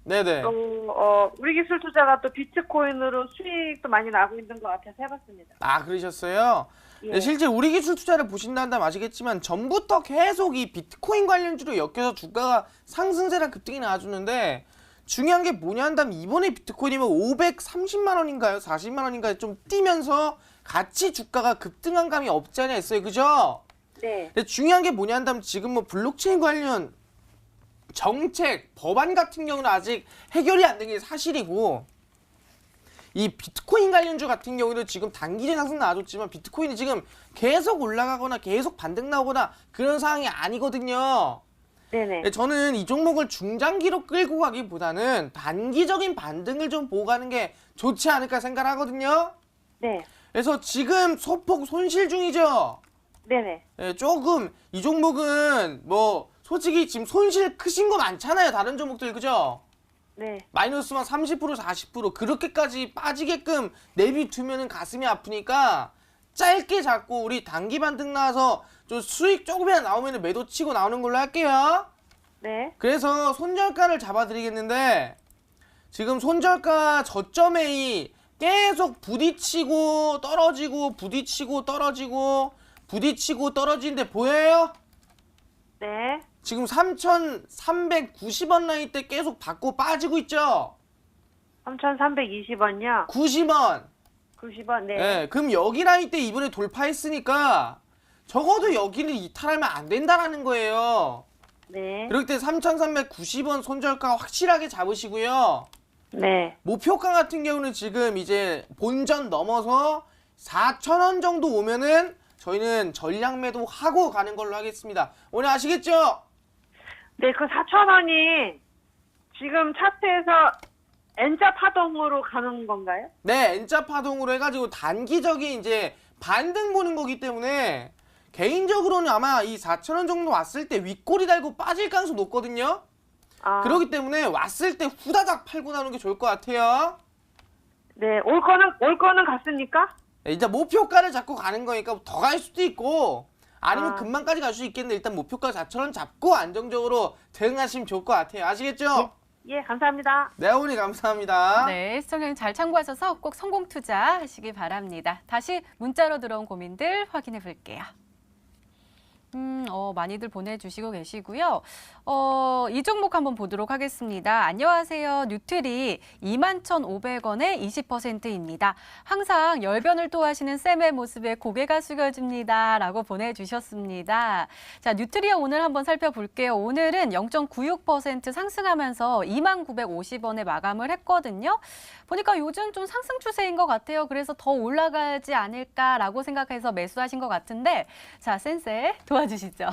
네네. 또 우리 기술 투자가 또 비트코인으로 수익도 많이 나고 있는 것 같아서 해봤습니다. 아, 그러셨어요? 예. 네, 실제 우리 기술 투자를 보신다면 아시겠지만 전부터 계속 이 비트코인 관련주로 엮여서 주가가 상승세랑 급등이 나와주는데 중요한 게 뭐냐 한다면 이번에 비트코인이면 530만 원인가요? 40만 원인가요? 좀 뛰면서 같이 주가가 급등한 감이 없지 않아 있어요. 그죠? 네. 근데 중요한 게 뭐냐 한다면 지금 뭐 블록체인 관련 정책, 법안 같은 경우는 아직 해결이 안 된 게 사실이고 이 비트코인 관련주 같은 경우는 지금 단기적 상승 나와줬지만 비트코인이 지금 계속 올라가거나 계속 반등 나오거나 그런 상황이 아니거든요. 네네. 저는 이 종목을 중장기로 끌고 가기보다는 단기적인 반등을 좀 보고 가는 게 좋지 않을까 생각하거든요. 네. 그래서 지금 소폭 손실 중이죠. 네네. 예, 조금 이 종목은 뭐 솔직히 지금 손실 크신 거 많잖아요. 다른 종목들 그죠? 네. 마이너스만 30% 40% 그렇게까지 빠지게끔 내비두면은 가슴이 아프니까 짧게 잡고 우리 단기 반등 나와서 좀 수익 조금이나 나오면 매도 치고 나오는 걸로 할게요. 네. 그래서 손절가를 잡아드리겠는데 지금 손절가 저점에 계속 부딪히고 떨어지고 부딪히고 떨어지고 부딪히고 떨어지는데 보여요? 네. 지금 3,390원 라인 때 계속 받고 빠지고 있죠? 3,320원요. 90원. 90원. 네. 네, 그럼 여기 라인 때 이번에 돌파했으니까 적어도 여기는 이탈하면 안 된다라는 거예요. 네. 그럴 때 3,390원 손절가 확실하게 잡으시고요. 네. 목표가 같은 경우는 지금 이제 본전 넘어서 4,000원 정도 오면은 저희는 전량 매도 하고 가는 걸로 하겠습니다. 오늘 아시겠죠? 네, 그 4,000원이 지금 차트에서 N자 파동으로 가는 건가요? 네, N자 파동으로 해가지고 단기적인 이제 반등 보는 거기 때문에 개인적으로는 아마 이 4,000원 정도 왔을 때 윗꼬리 달고 빠질 가능성이 높거든요. 아, 그렇기 때문에 왔을 때 후다닥 팔고 나오는 게 좋을 것 같아요. 네, 올 거는 갔습니까? 네, 이제 목표가를 잡고 가는 거니까 더 갈 수도 있고 아니면 아. 금방까지 갈 수 있겠는데 일단 목표가 4,000원 잡고 안정적으로 대응하시면 좋을 것 같아요. 아시겠죠? 예, 감사합니다. 네, 어머니 감사합니다. 네, 시청자님 잘 참고하셔서 꼭 성공 투자하시기 바랍니다. 다시 문자로 들어온 고민들 확인해 볼게요. 많이들 보내주시고 계시고요. 이 종목 한번 보도록 하겠습니다. 안녕하세요. 뉴트리 21,500원에 20%입니다. 항상 열변을 토하시는 쌤의 모습에 고개가 숙여집니다. 라고 보내주셨습니다. 자, 뉴트리아 오늘 한번 살펴볼게요. 오늘은 0.96% 상승하면서 29,50원에 마감을 했거든요. 보니까 요즘 좀 상승 추세인 것 같아요. 그래서 더 올라가지 않을까라고 생각해서 매수하신 것 같은데 자, 센세 도와주시죠.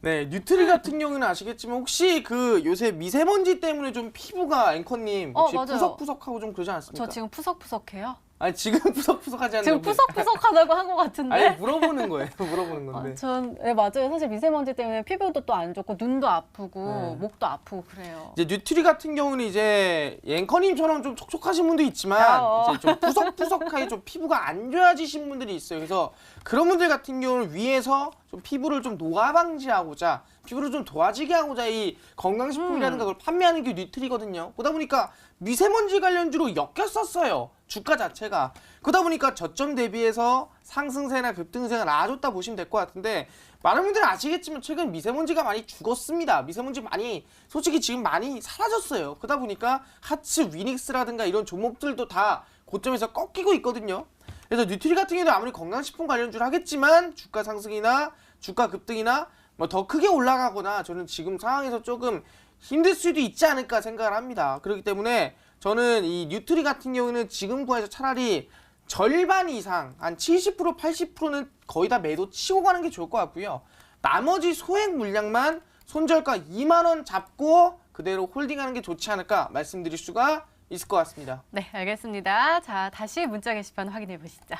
네, 뉴트리 같은 경우는 아시겠지만 혹시 그 요새 미세먼지 때문에 좀 피부가 앵커님 혹시 맞아요. 푸석푸석하고 좀 그러지 않습니까? 저 지금 푸석푸석해요. 아니 지금 푸석푸석하지 않는데 지금 푸석푸석하다고 한 것 같은데. 아니 물어보는 거예요. 물어보는 건데. 네, 맞아요. 사실 미세먼지 때문에 피부도 또 안 좋고 눈도 아프고 네. 목도 아프고 그래요. 이제 뉴트리 같은 경우는 이제 앵커님처럼 좀 촉촉하신 분도 있지만 이제 좀 푸석푸석하게 좀 피부가 안 좋아지신 분들이 있어요. 그래서 그런 분들 같은 경우는 위에서 좀 피부를 좀 노화 방지하고자 피부를 좀 도와지게 하고자 이 건강식품이라는 걸 판매하는 게 뉴트리거든요. 그러다 보니까 미세먼지 관련주로 엮였었어요. 주가 자체가. 그러다 보니까 저점 대비해서 상승세나 급등세가 나아졌다 보시면 될 것 같은데 많은 분들은 아시겠지만 최근 미세먼지가 많이 죽었습니다. 미세먼지 많이 솔직히 지금 많이 사라졌어요. 그러다 보니까 하츠, 위닉스라든가 이런 종목들도 다 고점에서 꺾이고 있거든요. 그래서 뉴트리 같은 경우는 아무리 건강식품 관련주를 하겠지만 주가 상승이나 주가 급등이나 뭐 더 크게 올라가거나 저는 지금 상황에서 조금 힘들 수도 있지 않을까 생각을 합니다. 그렇기 때문에 저는 이 뉴트리 같은 경우는 지금 구간에서 차라리 절반 이상, 한 70%, 80%는 거의 다 매도 치고 가는 게 좋을 것 같고요. 나머지 소액 물량만 손절가 2만 원 잡고 그대로 홀딩하는 게 좋지 않을까 말씀드릴 수가 있을 것 같습니다. 네, 알겠습니다. 자, 다시 문자 게시판 확인해 보시죠.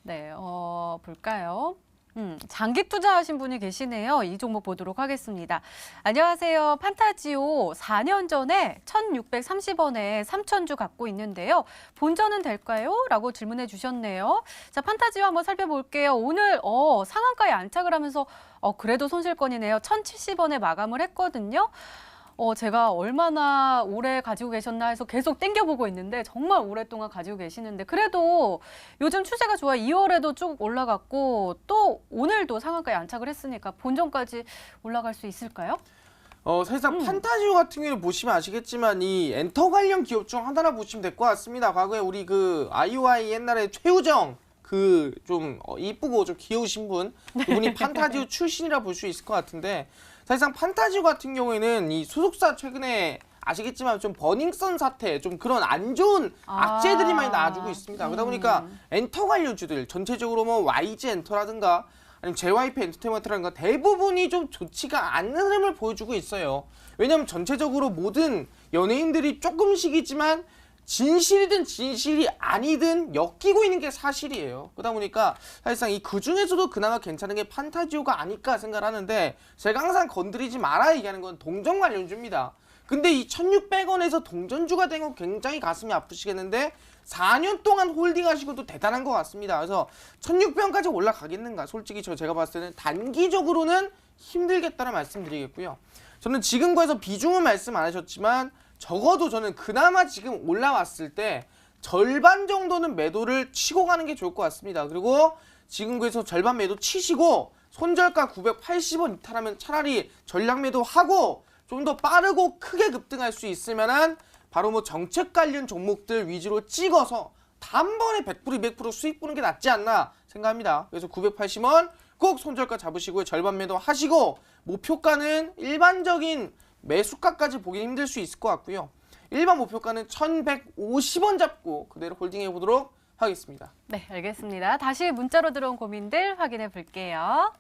네, 볼까요? 장기 투자하신 분이 계시네요. 이 종목 보도록 하겠습니다. 안녕하세요. 판타지오 4년 전에 1,630원에 3,000주 갖고 있는데요. 본전은 될까요? 라고 질문해 주셨네요. 자, 판타지오 한번 살펴볼게요. 오늘 상한가에 안착을 하면서 그래도 손실권이네요. 1,070원에 마감을 했거든요. 제가 얼마나 오래 가지고 계셨나 해서 계속 땡겨보고 있는데 정말 오랫동안 가지고 계시는데 그래도 요즘 추세가 좋아 2월에도 쭉 올라갔고 또 오늘도 상한가에 안착을 했으니까 본전까지 올라갈 수 있을까요? 사실상 판타지오 같은 경우를 보시면 아시겠지만 이 엔터 관련 기업 중 하나라 보시면 될 것 같습니다. 과거에 우리 그 IOI 옛날에 최우정 그 좀 이쁘고 좀 귀여우신 분 그분이 판타지오 출신이라 볼 수 있을 것 같은데 사실상 판타지오 같은 경우에는 이 소속사 최근에 아시겠지만 좀 버닝썬 사태, 좀 그런 안 좋은 악재들이 많이 나와주고 있습니다. 그러다 보니까 엔터 관련주들 전체적으로 뭐 YG 엔터라든가 아니면 JYP 엔터테인먼트라든가 대부분이 좀 좋지가 않는 흐름을 보여주고 있어요. 왜냐하면 전체적으로 모든 연예인들이 조금씩이지만 진실이든 진실이 아니든 엮이고 있는 게 사실이에요. 그러다 보니까 사실상 이 그중에서도 그나마 괜찮은 게 판타지오가 아닐까 생각하는데 제가 항상 건드리지 마라 얘기하는 건 동전 관련주입니다. 근데 이 1,600원에서 동전주가 된 건 굉장히 가슴이 아프시겠는데 4년 동안 홀딩하시고도 대단한 것 같습니다. 그래서 1,600원까지 올라가겠는가? 솔직히 제가 봤을 때는 단기적으로는 힘들겠다는 말씀드리겠고요. 저는 지금 거에서 비중은 말씀 안 하셨지만 적어도 저는 그나마 지금 올라왔을 때 절반 정도는 매도를 치고 가는 게 좋을 것 같습니다. 그리고 지금 그래서 절반 매도 치시고 손절가 980원 이탈하면 차라리 전략 매도하고 좀 더 빠르고 크게 급등할 수 있으면은 바로 뭐 정책 관련 종목들 위주로 찍어서 단번에 100% 200% 수익 보는 게 낫지 않나 생각합니다. 그래서 980원 꼭 손절가 잡으시고요. 절반 매도 하시고 목표가는 일반적인 매수가까지 보기 힘들 수 있을 것 같고요. 일반 목표가는 1,150원 잡고 그대로 홀딩해 보도록 하겠습니다. 네, 알겠습니다. 다시 문자로 들어온 고민들 확인해 볼게요.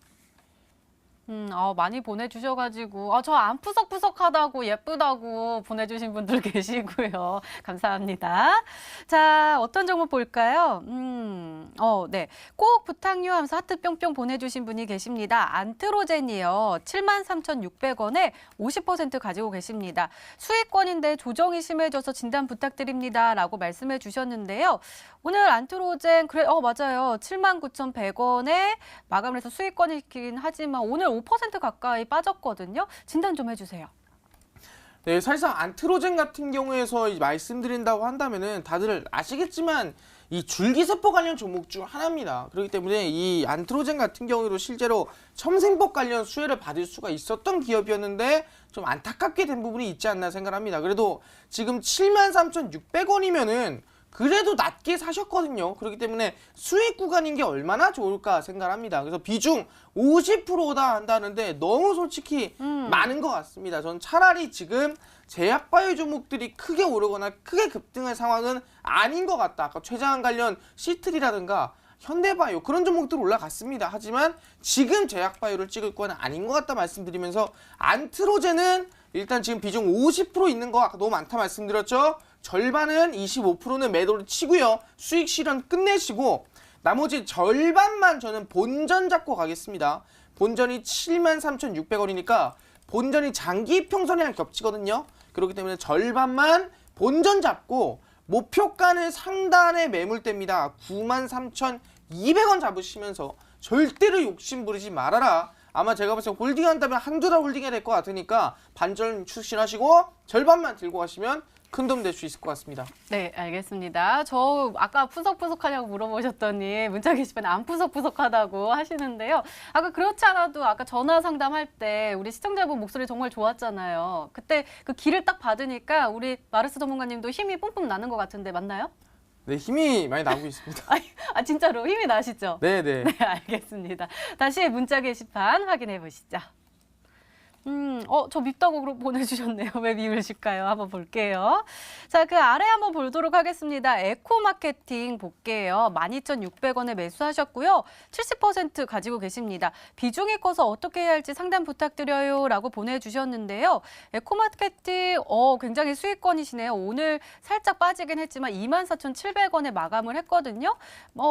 많이 보내주셔가지고 저 안 푸석푸석하다고 예쁘다고 보내주신 분들 계시고요. 감사합니다. 자, 어떤 종목 볼까요? 네. 꼭 부탁요 하면서 하트 뿅뿅 보내주신 분이 계십니다. 안트로젠이요. 73,600원에 50% 가지고 계십니다. 수익권인데 조정이 심해져서 진단 부탁드립니다. 라고 말씀해 주셨는데요. 오늘 안트로젠 맞아요. 79,100원에 마감을 해서 수익권이긴 하지만 오늘 5% 가까이 빠졌거든요. 진단 좀 해주세요. 네, 사실상 안트로젠 같은 경우에서 말씀드린다고 한다면은 다들 아시겠지만 이 줄기세포 관련 종목 중 하나입니다. 그렇기 때문에 이 안트로젠 같은 경우에도 실제로 첨생법 관련 수혜를 받을 수가 있었던 기업이었는데 좀 안타깝게 된 부분이 있지 않나 생각합니다. 그래도 지금 73,600원이면은 그래도 낮게 사셨거든요. 그렇기 때문에 수익 구간인 게 얼마나 좋을까 생각합니다. 그래서 비중 50%다 한다는데 너무 솔직히 많은 것 같습니다. 전 차라리 지금 제약바이오 종목들이 크게 오르거나 크게 급등할 상황은 아닌 것 같다. 아까 최장한 관련 시트리라든가 현대바이오 그런 종목들 올라갔습니다. 하지만 지금 제약바이오를 찍을 건 아닌 것 같다 말씀드리면서 안트로젠은 일단 지금 비중 50% 있는 거 아까 너무 많다 말씀드렸죠. 절반은 25%는 매도를 치고요. 수익 실현 끝내시고 나머지 절반만 저는 본전 잡고 가겠습니다. 본전이 73,600원이니까 본전이 장기 평선이랑 겹치거든요. 그렇기 때문에 절반만 본전 잡고 목표가는 상단의 매물대입니다. 93,200원 잡으시면서 절대로 욕심 부리지 말아라. 아마 제가 봤을 때 홀딩한다면 한두 달 홀딩해야 될 것 같으니까 반전 출신하시고 절반만 들고 가시면 큰 도움 될 수 있을 것 같습니다. 네, 알겠습니다. 저 아까 푸석푸석하냐고 물어보셨더니 문자 게시판에 안 푸석푸석하다고 하시는데요. 아까 그렇지 않아도 아까 전화 상담할 때 우리 시청자분 목소리 정말 좋았잖아요. 그때 그 기를 딱 받으니까 우리 마르스 전문가님도 힘이 뿜뿜 나는 것 같은데 맞나요? 네, 힘이 많이 나고 있습니다. 진짜로 힘이 나시죠? 네네. 네, 알겠습니다. 다시 문자 게시판 확인해 보시죠. 저 밉다고 보내주셨네요. 왜 미우실까요? 한번 볼게요. 자, 그 아래 한번 보도록 하겠습니다. 에코마케팅 볼게요. 12,600원에 매수하셨고요. 70% 가지고 계십니다. 비중이 커서 어떻게 해야 할지 상담 부탁드려요. 라고 보내주셨는데요. 에코마케팅, 굉장히 수익권이시네요. 오늘 살짝 빠지긴 했지만 24,700원에 마감을 했거든요.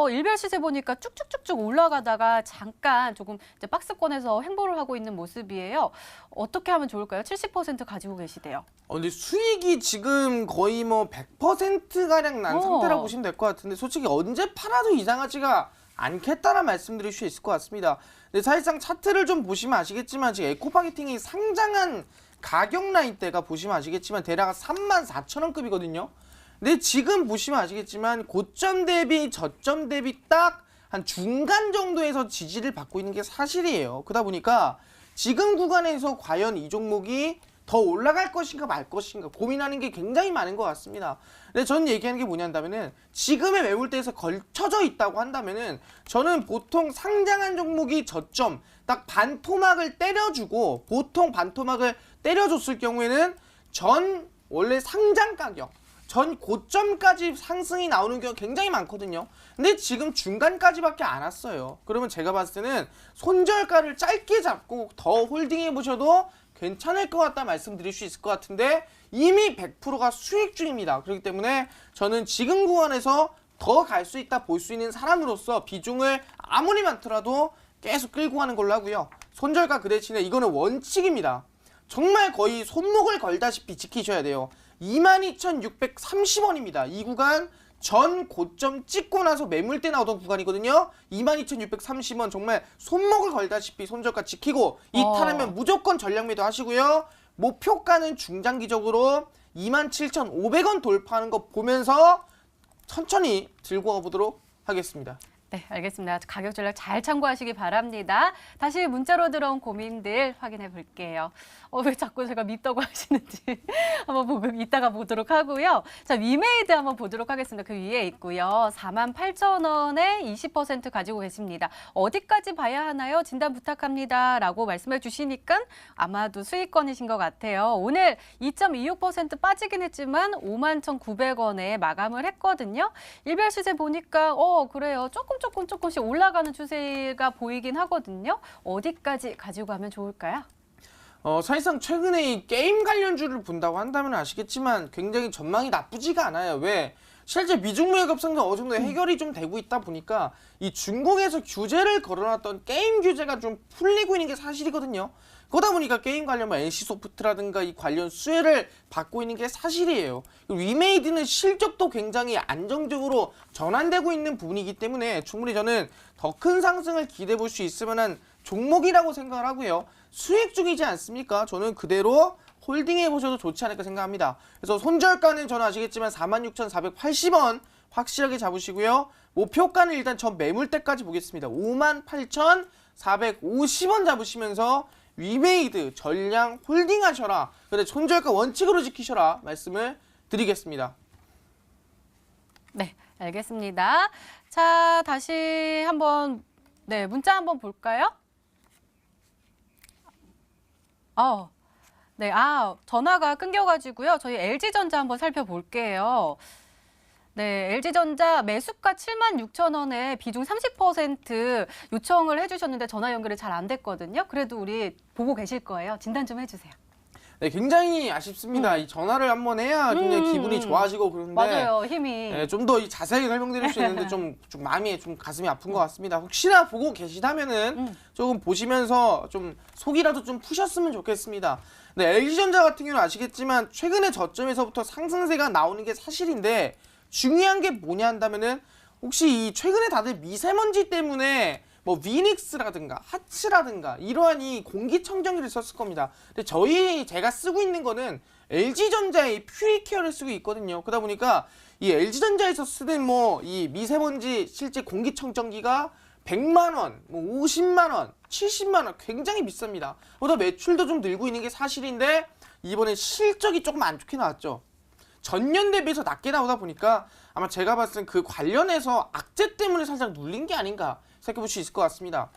일별 시세 보니까 쭉쭉쭉쭉 올라가다가 잠깐 조금 이제 박스권에서 횡보를 하고 있는 모습이에요. 어떻게 하면 좋을까요? 70% 가지고 계시대요. 근데 수익이 지금 거의 뭐 100%가량 난 상태라고 보시면 될 것 같은데 솔직히 언제 팔아도 이상하지가 않겠다는 말씀드릴 수 있을 것 같습니다. 근데 사실상 차트를 좀 보시면 아시겠지만 지금 에코마케팅이 상장한 가격 라인대가 보시면 아시겠지만 대략 34,000원급이거든요. 근데 지금 보시면 아시겠지만 고점 대비 저점 대비 딱 한 중간 정도에서 지지를 받고 있는 게 사실이에요. 그러다 보니까 지금 구간에서 과연 이 종목이 더 올라갈 것인가 말 것인가 고민하는 게 굉장히 많은 것 같습니다. 근데 저는 얘기하는 게 뭐냐면은 지금의 매물대에서 걸쳐져 있다고 한다면은 저는 보통 상장한 종목이 저점 딱 반토막을 때려주고 보통 반토막을 때려줬을 경우에는 전 원래 상장 가격 전 고점까지 상승이 나오는 경우가 굉장히 많거든요. 근데 지금 중간까지밖에 안 왔어요. 그러면 제가 봤을 때는 손절가를 짧게 잡고 더 홀딩해 보셔도 괜찮을 것 같다 말씀드릴 수 있을 것 같은데 이미 100%가 수익 중입니다. 그렇기 때문에 저는 지금 구간에서 더 갈 수 있다 볼 수 있는 사람으로서 비중을 아무리 많더라도 계속 끌고 가는 걸로 하고요. 손절가 그 대신에 이거는 원칙입니다. 정말 거의 손목을 걸다시피 지키셔야 돼요. 22,630원입니다. 이 구간 전 고점 찍고 나서 매물대 나오던 구간이거든요. 22,630원 정말 손목을 걸다시피 손절가 지키고 이탈하면 무조건 전량 매도 하시고요. 목표가는 중장기적으로 27,500원 돌파하는 거 보면서 천천히 들고 가보도록 하겠습니다. 네, 알겠습니다. 가격 전략 잘 참고하시기 바랍니다. 다시 문자로 들어온 고민들 확인해 볼게요. 왜 자꾸 제가 밉다고 하시는지 한번 이따가 보도록 하고요. 자, 위메이드 한번 보도록 하겠습니다. 그 위에 있고요. 48,000원에 20% 가지고 계십니다. 어디까지 봐야 하나요? 진단 부탁합니다. 라고 말씀해 주시니까 아마도 수익권이신 것 같아요. 오늘 2.26% 빠지긴 했지만 51,900원에 마감을 했거든요. 일별 시세 보니까 그래요. 조금씩 올라가는 추세가 보이긴 하거든요. 어디까지 가지고 가면 좋을까요? 사실상 최근에 이 게임 관련주를 본다고 한다면 아시겠지만 굉장히 전망이 나쁘지가 않아요. 왜? 실제 미중 무역 협상도 어느 정도 해결이 좀 되고 있다 보니까 이 중국에서 규제를 걸어놨던 게임 규제가 좀 풀리고 있는 게 사실이거든요. 그러다 보니까 게임 관련 NC소프트라든가 이 관련 수혜를 받고 있는 게 사실이에요. 위메이드는 실적도 굉장히 안정적으로 전환되고 있는 부분이기 때문에 충분히 저는 더 큰 상승을 기대해 볼 수 있을 만한 종목이라고 생각을 하고요. 수익 중이지 않습니까? 저는 그대로 홀딩해 보셔도 좋지 않을까 생각합니다. 그래서 손절가는 저는 아시겠지만 46,480원 확실하게 잡으시고요. 목표가는 일단 전 매물대까지 보겠습니다. 58,450원 잡으시면서 위메이드 전량 홀딩하셔라. 근데 손절가 원칙으로 지키셔라 말씀을 드리겠습니다. 네, 알겠습니다. 자, 다시 한번 문자 한번 볼까요? 네, 전화가 끊겨가지고요. 저희 LG전자 한번 살펴볼게요. 네, LG전자 매수가 76,000원에 비중 30% 요청을 해주셨는데 전화 연결이 잘 안 됐거든요. 그래도 우리 보고 계실 거예요. 진단 좀 해주세요. 네, 굉장히 아쉽습니다. 이 전화를 한번 해야 굉장히 기분이 좋아지고 그런데 맞아요, 힘이. 네, 좀 더 자세하게 설명드릴 수 있는데 좀 마음이 좀 가슴이 아픈 것 같습니다. 혹시나 보고 계시다면은 조금 보시면서 좀 속이라도 좀 푸셨으면 좋겠습니다. 네, LG전자 같은 경우는 아시겠지만 최근에 저점에서부터 상승세가 나오는 게 사실인데 중요한 게 뭐냐 한다면은 혹시 이 최근에 다들 미세먼지 때문에 뭐 위닉스라든가 하츠라든가 이러한 이 공기청정기를 썼을 겁니다. 근데 제가 쓰고 있는 거는 LG전자의 퓨리케어를 쓰고 있거든요. 그러다 보니까 이 LG전자에서 쓰는 뭐 이 미세먼지 실제 공기청정기가 100만 원, 뭐 50만 원, 70만 원 굉장히 비쌉니다. 그러다 매출도 좀 늘고 있는 게 사실인데 이번에 실적이 조금 안 좋게 나왔죠. 전년 대비해서 낮게 나오다 보니까 아마 제가 봤을 땐 그 관련해서 악재 때문에 살짝 눌린 게 아닌가 생각해 볼 수 있을 것 같습니다.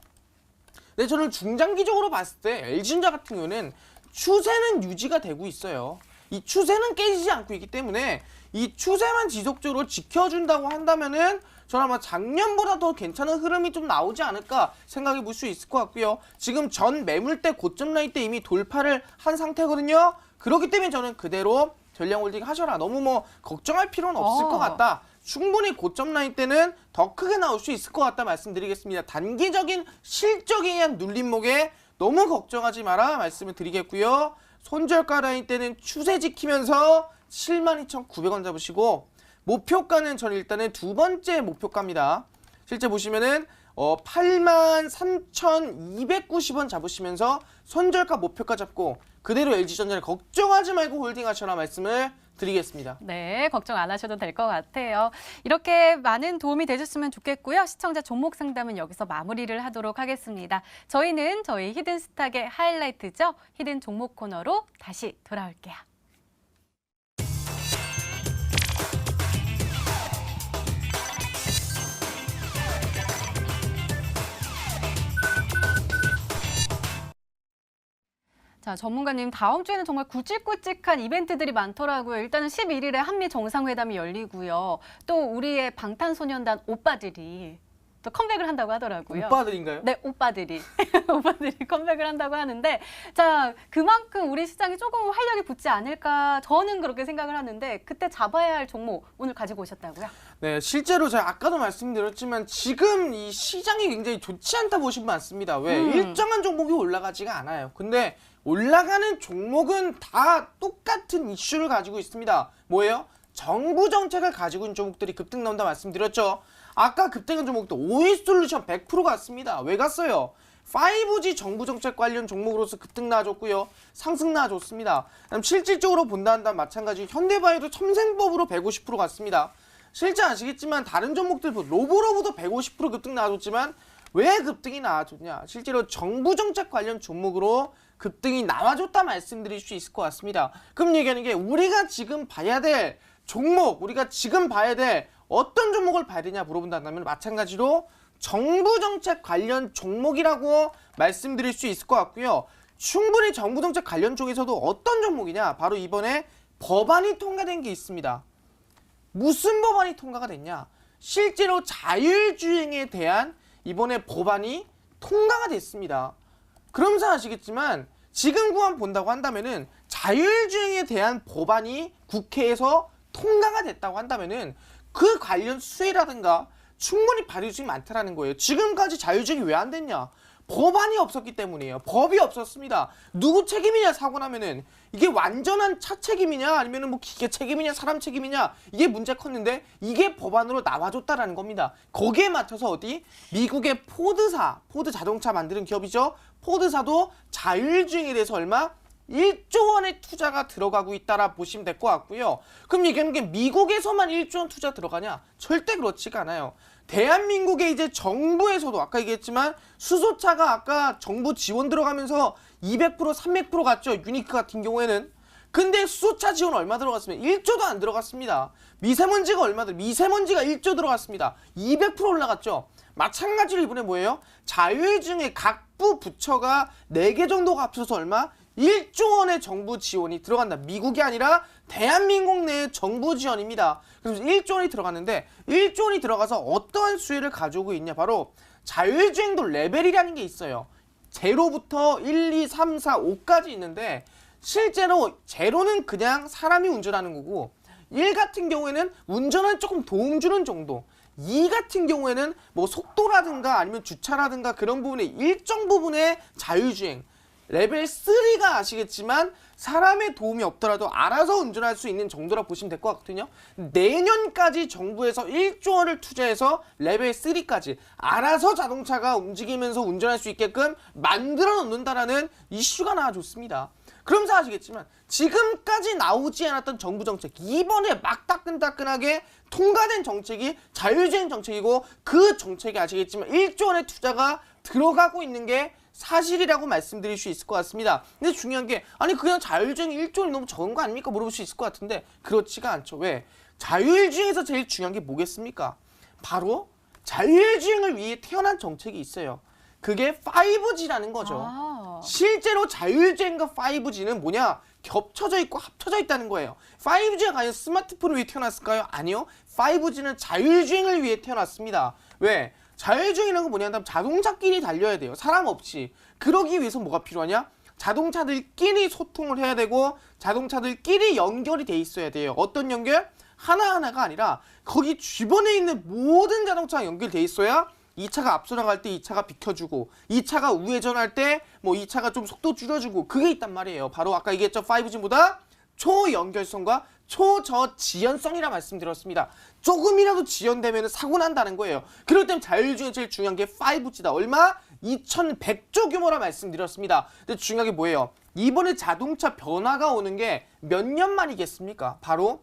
근데 저는 중장기적으로 봤을 때 LG전자 같은 경우는 추세는 유지가 되고 있어요. 이 추세는 깨지지 않고 있기 때문에 이 추세만 지속적으로 지켜준다고 한다면은 저는 아마 작년보다 더 괜찮은 흐름이 좀 나오지 않을까 생각해 볼 수 있을 것 같고요. 지금 전 매물대 고점 라인 때 이미 돌파를 한 상태거든요. 그렇기 때문에 저는 그대로 전량홀딩 하셔라. 너무 뭐 걱정할 필요는 없을 것 같다. 충분히 고점 라인 때는 더 크게 나올 수 있을 것 같다 말씀드리겠습니다. 단기적인 실적에 의한 눌림목에 너무 걱정하지 마라 말씀을 드리겠고요. 손절가 라인 때는 추세 지키면서 72,900원 잡으시고 목표가는 저는 일단은 두 번째 목표가입니다. 실제 보시면은 83,290원 잡으시면서 손절가 목표가 잡고 그대로 LG전자를 걱정하지 말고 홀딩하셔라 말씀을 드리겠습니다. 네, 걱정 안 하셔도 될 것 같아요. 이렇게 많은 도움이 되셨으면 좋겠고요. 시청자 종목 상담은 여기서 마무리를 하도록 하겠습니다. 저희는 저희 히든스탁의 하이라이트죠. 히든 종목 코너로 다시 돌아올게요. 자, 전문가님, 다음 주에는 정말 굵직굵직한 이벤트들이 많더라고요. 일단은 11일에 한미 정상회담이 열리고요. 또 우리의 방탄소년단 오빠들이 또 컴백을 한다고 하더라고요. 오빠들인가요? 네, 오빠들이. 오빠들이 컴백을 한다고 하는데, 자, 그만큼 우리 시장이 조금 활력이 붙지 않을까 저는 그렇게 생각을 하는데, 그때 잡아야 할 종목 오늘 가지고 오셨다고요? 네, 실제로 제가 아까도 말씀드렸지만 지금 이 시장이 굉장히 좋지 않다 보시면 많습니다. 왜? 일정한 종목이 올라가지가 않아요. 근데 올라가는 종목은 다 똑같은 이슈를 가지고 있습니다. 뭐예요? 정부 정책을 가지고 있는 종목들이 급등 나온다 말씀드렸죠. 아까 급등한 종목도 오이솔루션 100% 갔습니다. 왜 갔어요? 5G 정부 정책 관련 종목으로서 급등 나와줬고요. 상승 나와줬습니다. 그다음 실질적으로 본다 한다면 마찬가지 현대바이오도 첨생법으로 150% 갔습니다. 실제 아시겠지만 다른 종목들 로보로브도 150% 급등 나와줬지만 왜 급등이 나와줬냐? 실제로 정부 정책 관련 종목으로 급등이 나와줬다 말씀드릴 수 있을 것 같습니다. 그럼 얘기하는 게 우리가 지금 봐야 될 종목, 우리가 지금 봐야 될 어떤 종목을 봐야 되냐 물어본다면 마찬가지로 정부 정책 관련 종목이라고 말씀드릴 수 있을 것 같고요. 충분히 정부 정책 관련 쪽에서도 어떤 종목이냐? 바로 이번에 법안이 통과된 게 있습니다. 무슨 법안이 통과가 됐냐? 실제로 자율주행에 대한 이번에 법안이 통과가 됐습니다. 그러면서 아시겠지만 지금 구안 본다고 한다면은 자율주행에 대한 법안이 국회에서 통과가 됐다고 한다면은 그 관련 수혜라든가 충분히 발휘 중이 많다라는 거예요. 지금까지 자율주행이 왜 안 됐냐? 법안이 없었기 때문이에요. 법이 없었습니다. 누구 책임이냐 사고 나면은 이게 완전한 차 책임이냐 아니면은 뭐 기계 책임이냐 사람 책임이냐 이게 문제 컸는데 이게 법안으로 나와줬다라는 겁니다. 거기에 맞춰서 어디 미국의 포드사, 포드 자동차 만드는 기업이죠. 포드사도 자율주행에 대해서 얼마? 1조 원의 투자가 들어가고 있다라 보시면 될 것 같고요. 그럼 얘기하는 게 미국에서만 1조 원 투자 들어가냐? 절대 그렇지가 않아요. 대한민국의 이제 정부에서도 아까 얘기했지만 수소차가 아까 정부 지원 들어가면서 200% 300% 갔죠. 유니크 같은 경우에는. 근데 수소차 지원 얼마 들어갔으면 1조도 안 들어갔습니다. 미세먼지가 미세먼지가 1조 들어갔습니다. 200% 올라갔죠. 마찬가지로 이번에 뭐예요? 자율주행의 각부 부처가 4개 정도가 합쳐서 얼마? 1조 원의 정부 지원이 들어간다. 미국이 아니라 대한민국 내의 정부 지원입니다. 그래서 1조 원이 들어갔는데 1조 원이 들어가서 어떠한 수혜를 가져오고 있냐. 바로 자율주행도 레벨이라는 게 있어요. 제로부터 1, 2, 3, 4, 5까지 있는데 실제로 제로는 그냥 사람이 운전하는 거고 1 같은 경우에는 운전은 조금 도움 주는 정도 2 같은 경우에는 뭐 속도라든가 아니면 주차라든가 그런 부분에 일정 부분의 자율주행 레벨 3가 아시겠지만 사람의 도움이 없더라도 알아서 운전할 수 있는 정도라 보시면 될 것 같거든요. 내년까지 정부에서 1조 원을 투자해서 레벨 3까지 알아서 자동차가 움직이면서 운전할 수 있게끔 만들어 놓는다라는 이슈가 나와줬습니다. 그러면서 아시겠지만 지금까지 나오지 않았던 정부 정책 이번에 막 따끈따끈하게 통과된 정책이 자율주행 정책이고 그 정책이 아시겠지만 1조 원의 투자가 들어가고 있는 게 사실이라고 말씀드릴 수 있을 것 같습니다. 근데 중요한 게 아니 그냥 자율주행 1조 원이 너무 적은 거 아닙니까? 물어볼 수 있을 것 같은데 그렇지가 않죠. 왜? 자율주행에서 제일 중요한 게 뭐겠습니까? 바로 자율주행을 위해 태어난 정책이 있어요. 그게 5G라는 거죠. 아. 실제로 자율주행과 5G는 뭐냐? 겹쳐져 있고 합쳐져 있다는 거예요. 5G가 과연 스마트폰을 위해 태어났을까요? 아니요. 5G는 자율주행을 위해 태어났습니다. 왜? 자율주행이라는 건 뭐냐면 자동차끼리 달려야 돼요. 사람 없이. 그러기 위해서 뭐가 필요하냐? 자동차들끼리 소통을 해야 되고 자동차들끼리 연결이 돼 있어야 돼요. 어떤 연결? 하나하나가 아니라 거기 주변에 있는 모든 자동차가 연결돼 있어야 이 차가 앞서 나갈 때 이 차가 비켜주고 이 차가 우회전할 때 뭐 이 차가 좀 속도 줄여주고 그게 있단 말이에요. 바로 아까 얘기했죠. 5G보다 초연결성과 초저지연성이라 말씀드렸습니다. 조금이라도 지연되면 사고 난다는 거예요. 그럴 땐 자율주행에 제일 중요한 게 5G다. 얼마? 2100조 규모라 말씀드렸습니다. 근데 중요한 게 뭐예요? 이번에 자동차 변화가 오는 게 몇 년 만이겠습니까? 바로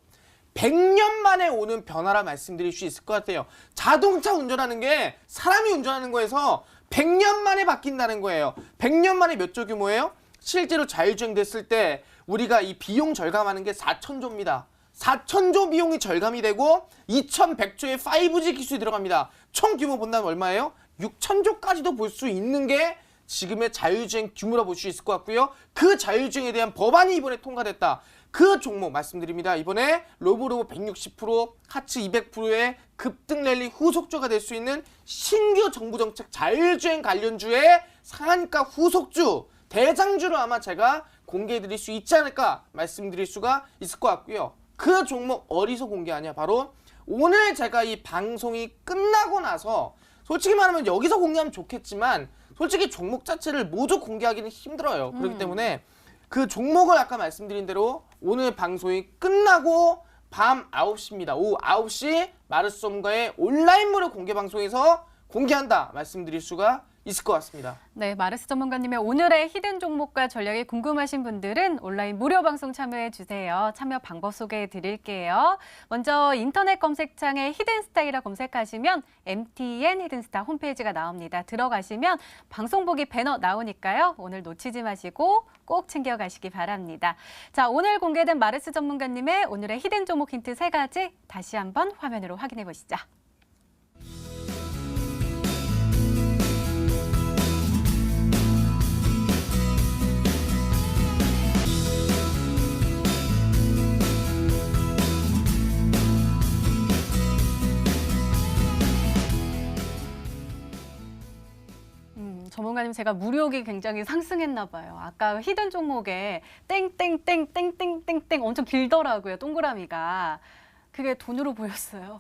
100년 만에 오는 변화라 말씀드릴 수 있을 것 같아요. 자동차 운전하는 게 사람이 운전하는 거에서 100년 만에 바뀐다는 거예요. 100년 만에 몇 조 규모예요? 실제로 자율주행 됐을 때 우리가 이 비용 절감하는 게 4,000조입니다. 4,000조 비용이 절감이 되고 2,100조의 5G 기술이 들어갑니다. 총 규모 본다면 얼마예요? 6,000조까지도 볼 수 있는 게 지금의 자율주행 규모라 볼 수 있을 것 같고요. 그 자율주행에 대한 법안이 이번에 통과됐다. 그 종목 말씀드립니다. 이번에 로보로보 160%, 하츠 200%의 급등 랠리 후속주가 될 수 있는 신규 정부 정책 자율주행 관련주의 상한가 후속주, 대장주를 아마 제가 공개해드릴 수 있지 않을까 말씀드릴 수가 있을 것 같고요. 그 종목 어디서 공개하냐? 바로 오늘 제가 이 방송이 끝나고 나서 솔직히 말하면 여기서 공개하면 좋겠지만 솔직히 종목 자체를 모두 공개하기는 힘들어요. 그렇기 때문에 그 종목을 아까 말씀드린 대로 오늘 방송이 끝나고 밤 9시입니다. 오후 9시 마르스홈과의 온라인 무료 공개 방송에서 공개한다 말씀드릴 수가 있을 것 같습니다. 네, 마르스 전문가님의 오늘의 히든 종목과 전략이 궁금하신 분들은 온라인 무료 방송 참여해 주세요. 참여 방법 소개해 드릴게요. 먼저 인터넷 검색창에 히든스타이라 검색하시면 MTN 히든스타 홈페이지가 나옵니다. 들어가시면 방송 보기 배너 나오니까요. 오늘 놓치지 마시고 꼭 챙겨가시기 바랍니다. 자, 오늘 공개된 마르스 전문가님의 오늘의 히든 종목 힌트 3가지 다시 한번 화면으로 확인해 보시죠. 전문가님 제가 무력이 굉장히 상승했나 봐요. 아까 히든 종목에 땡땡땡땡땡땡땡 엄청 길더라고요. 동그라미가. 그게 돈으로 보였어요.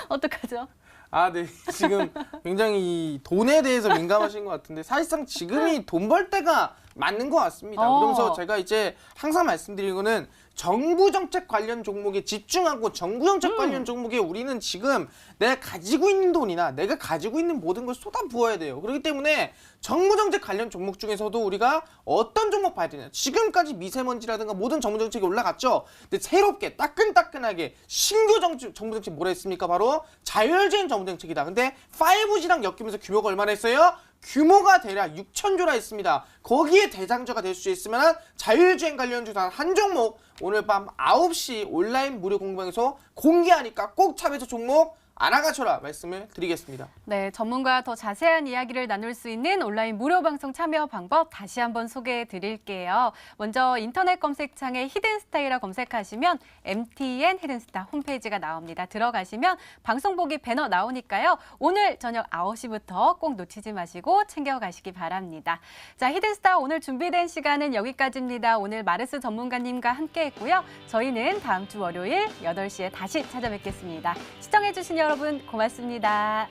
어떡하죠? 아, 네. 지금 굉장히 이 돈에 대해서 민감하신 것 같은데 사실상 지금이 돈 벌 때가 맞는 것 같습니다. 그러면서 제가 이제 항상 말씀드리는 거는 정부 정책 관련 종목에 집중하고 정부 정책 관련 종목에 우리는 지금 내가 가지고 있는 돈이나 내가 가지고 있는 모든 걸 쏟아 부어야 돼요. 그렇기 때문에 정부 정책 관련 종목 중에서도 우리가 어떤 종목 봐야 되냐. 지금까지 미세먼지라든가 모든 정부 정책이 올라갔죠. 근데 새롭게 따끈따끈하게 신규 정부 정책 뭐라 했습니까? 바로 자율주행 정부 정책이다. 근데 5G랑 엮이면서 규모가 얼마나 했어요? 규모가 대략 6,000조라 했습니다. 거기에 대장주가 될 수 있으면 자율주행 관련주 단 한 종목 오늘 밤 9시 온라인 무료 공방에서 공개하니까 꼭 참여해서 종목 알아가셔라 말씀을 드리겠습니다. 네, 전문가와 더 자세한 이야기를 나눌 수 있는 온라인 무료 방송 참여 방법 다시 한번 소개해 드릴게요. 먼저 인터넷 검색창에 히든스타이라 검색하시면 MTN 히든스타 홈페이지가 나옵니다. 들어가시면 방송 보기 배너 나오니까요. 오늘 저녁 9시부터 꼭 놓치지 마시고 챙겨가시기 바랍니다. 자, 히든스타 오늘 준비된 시간은 여기까지입니다. 오늘 마르스 전문가님과 함께했고요. 저희는 다음 주 월요일 8시에 다시 찾아뵙겠습니다. 시청해주신 여러분 고맙습니다.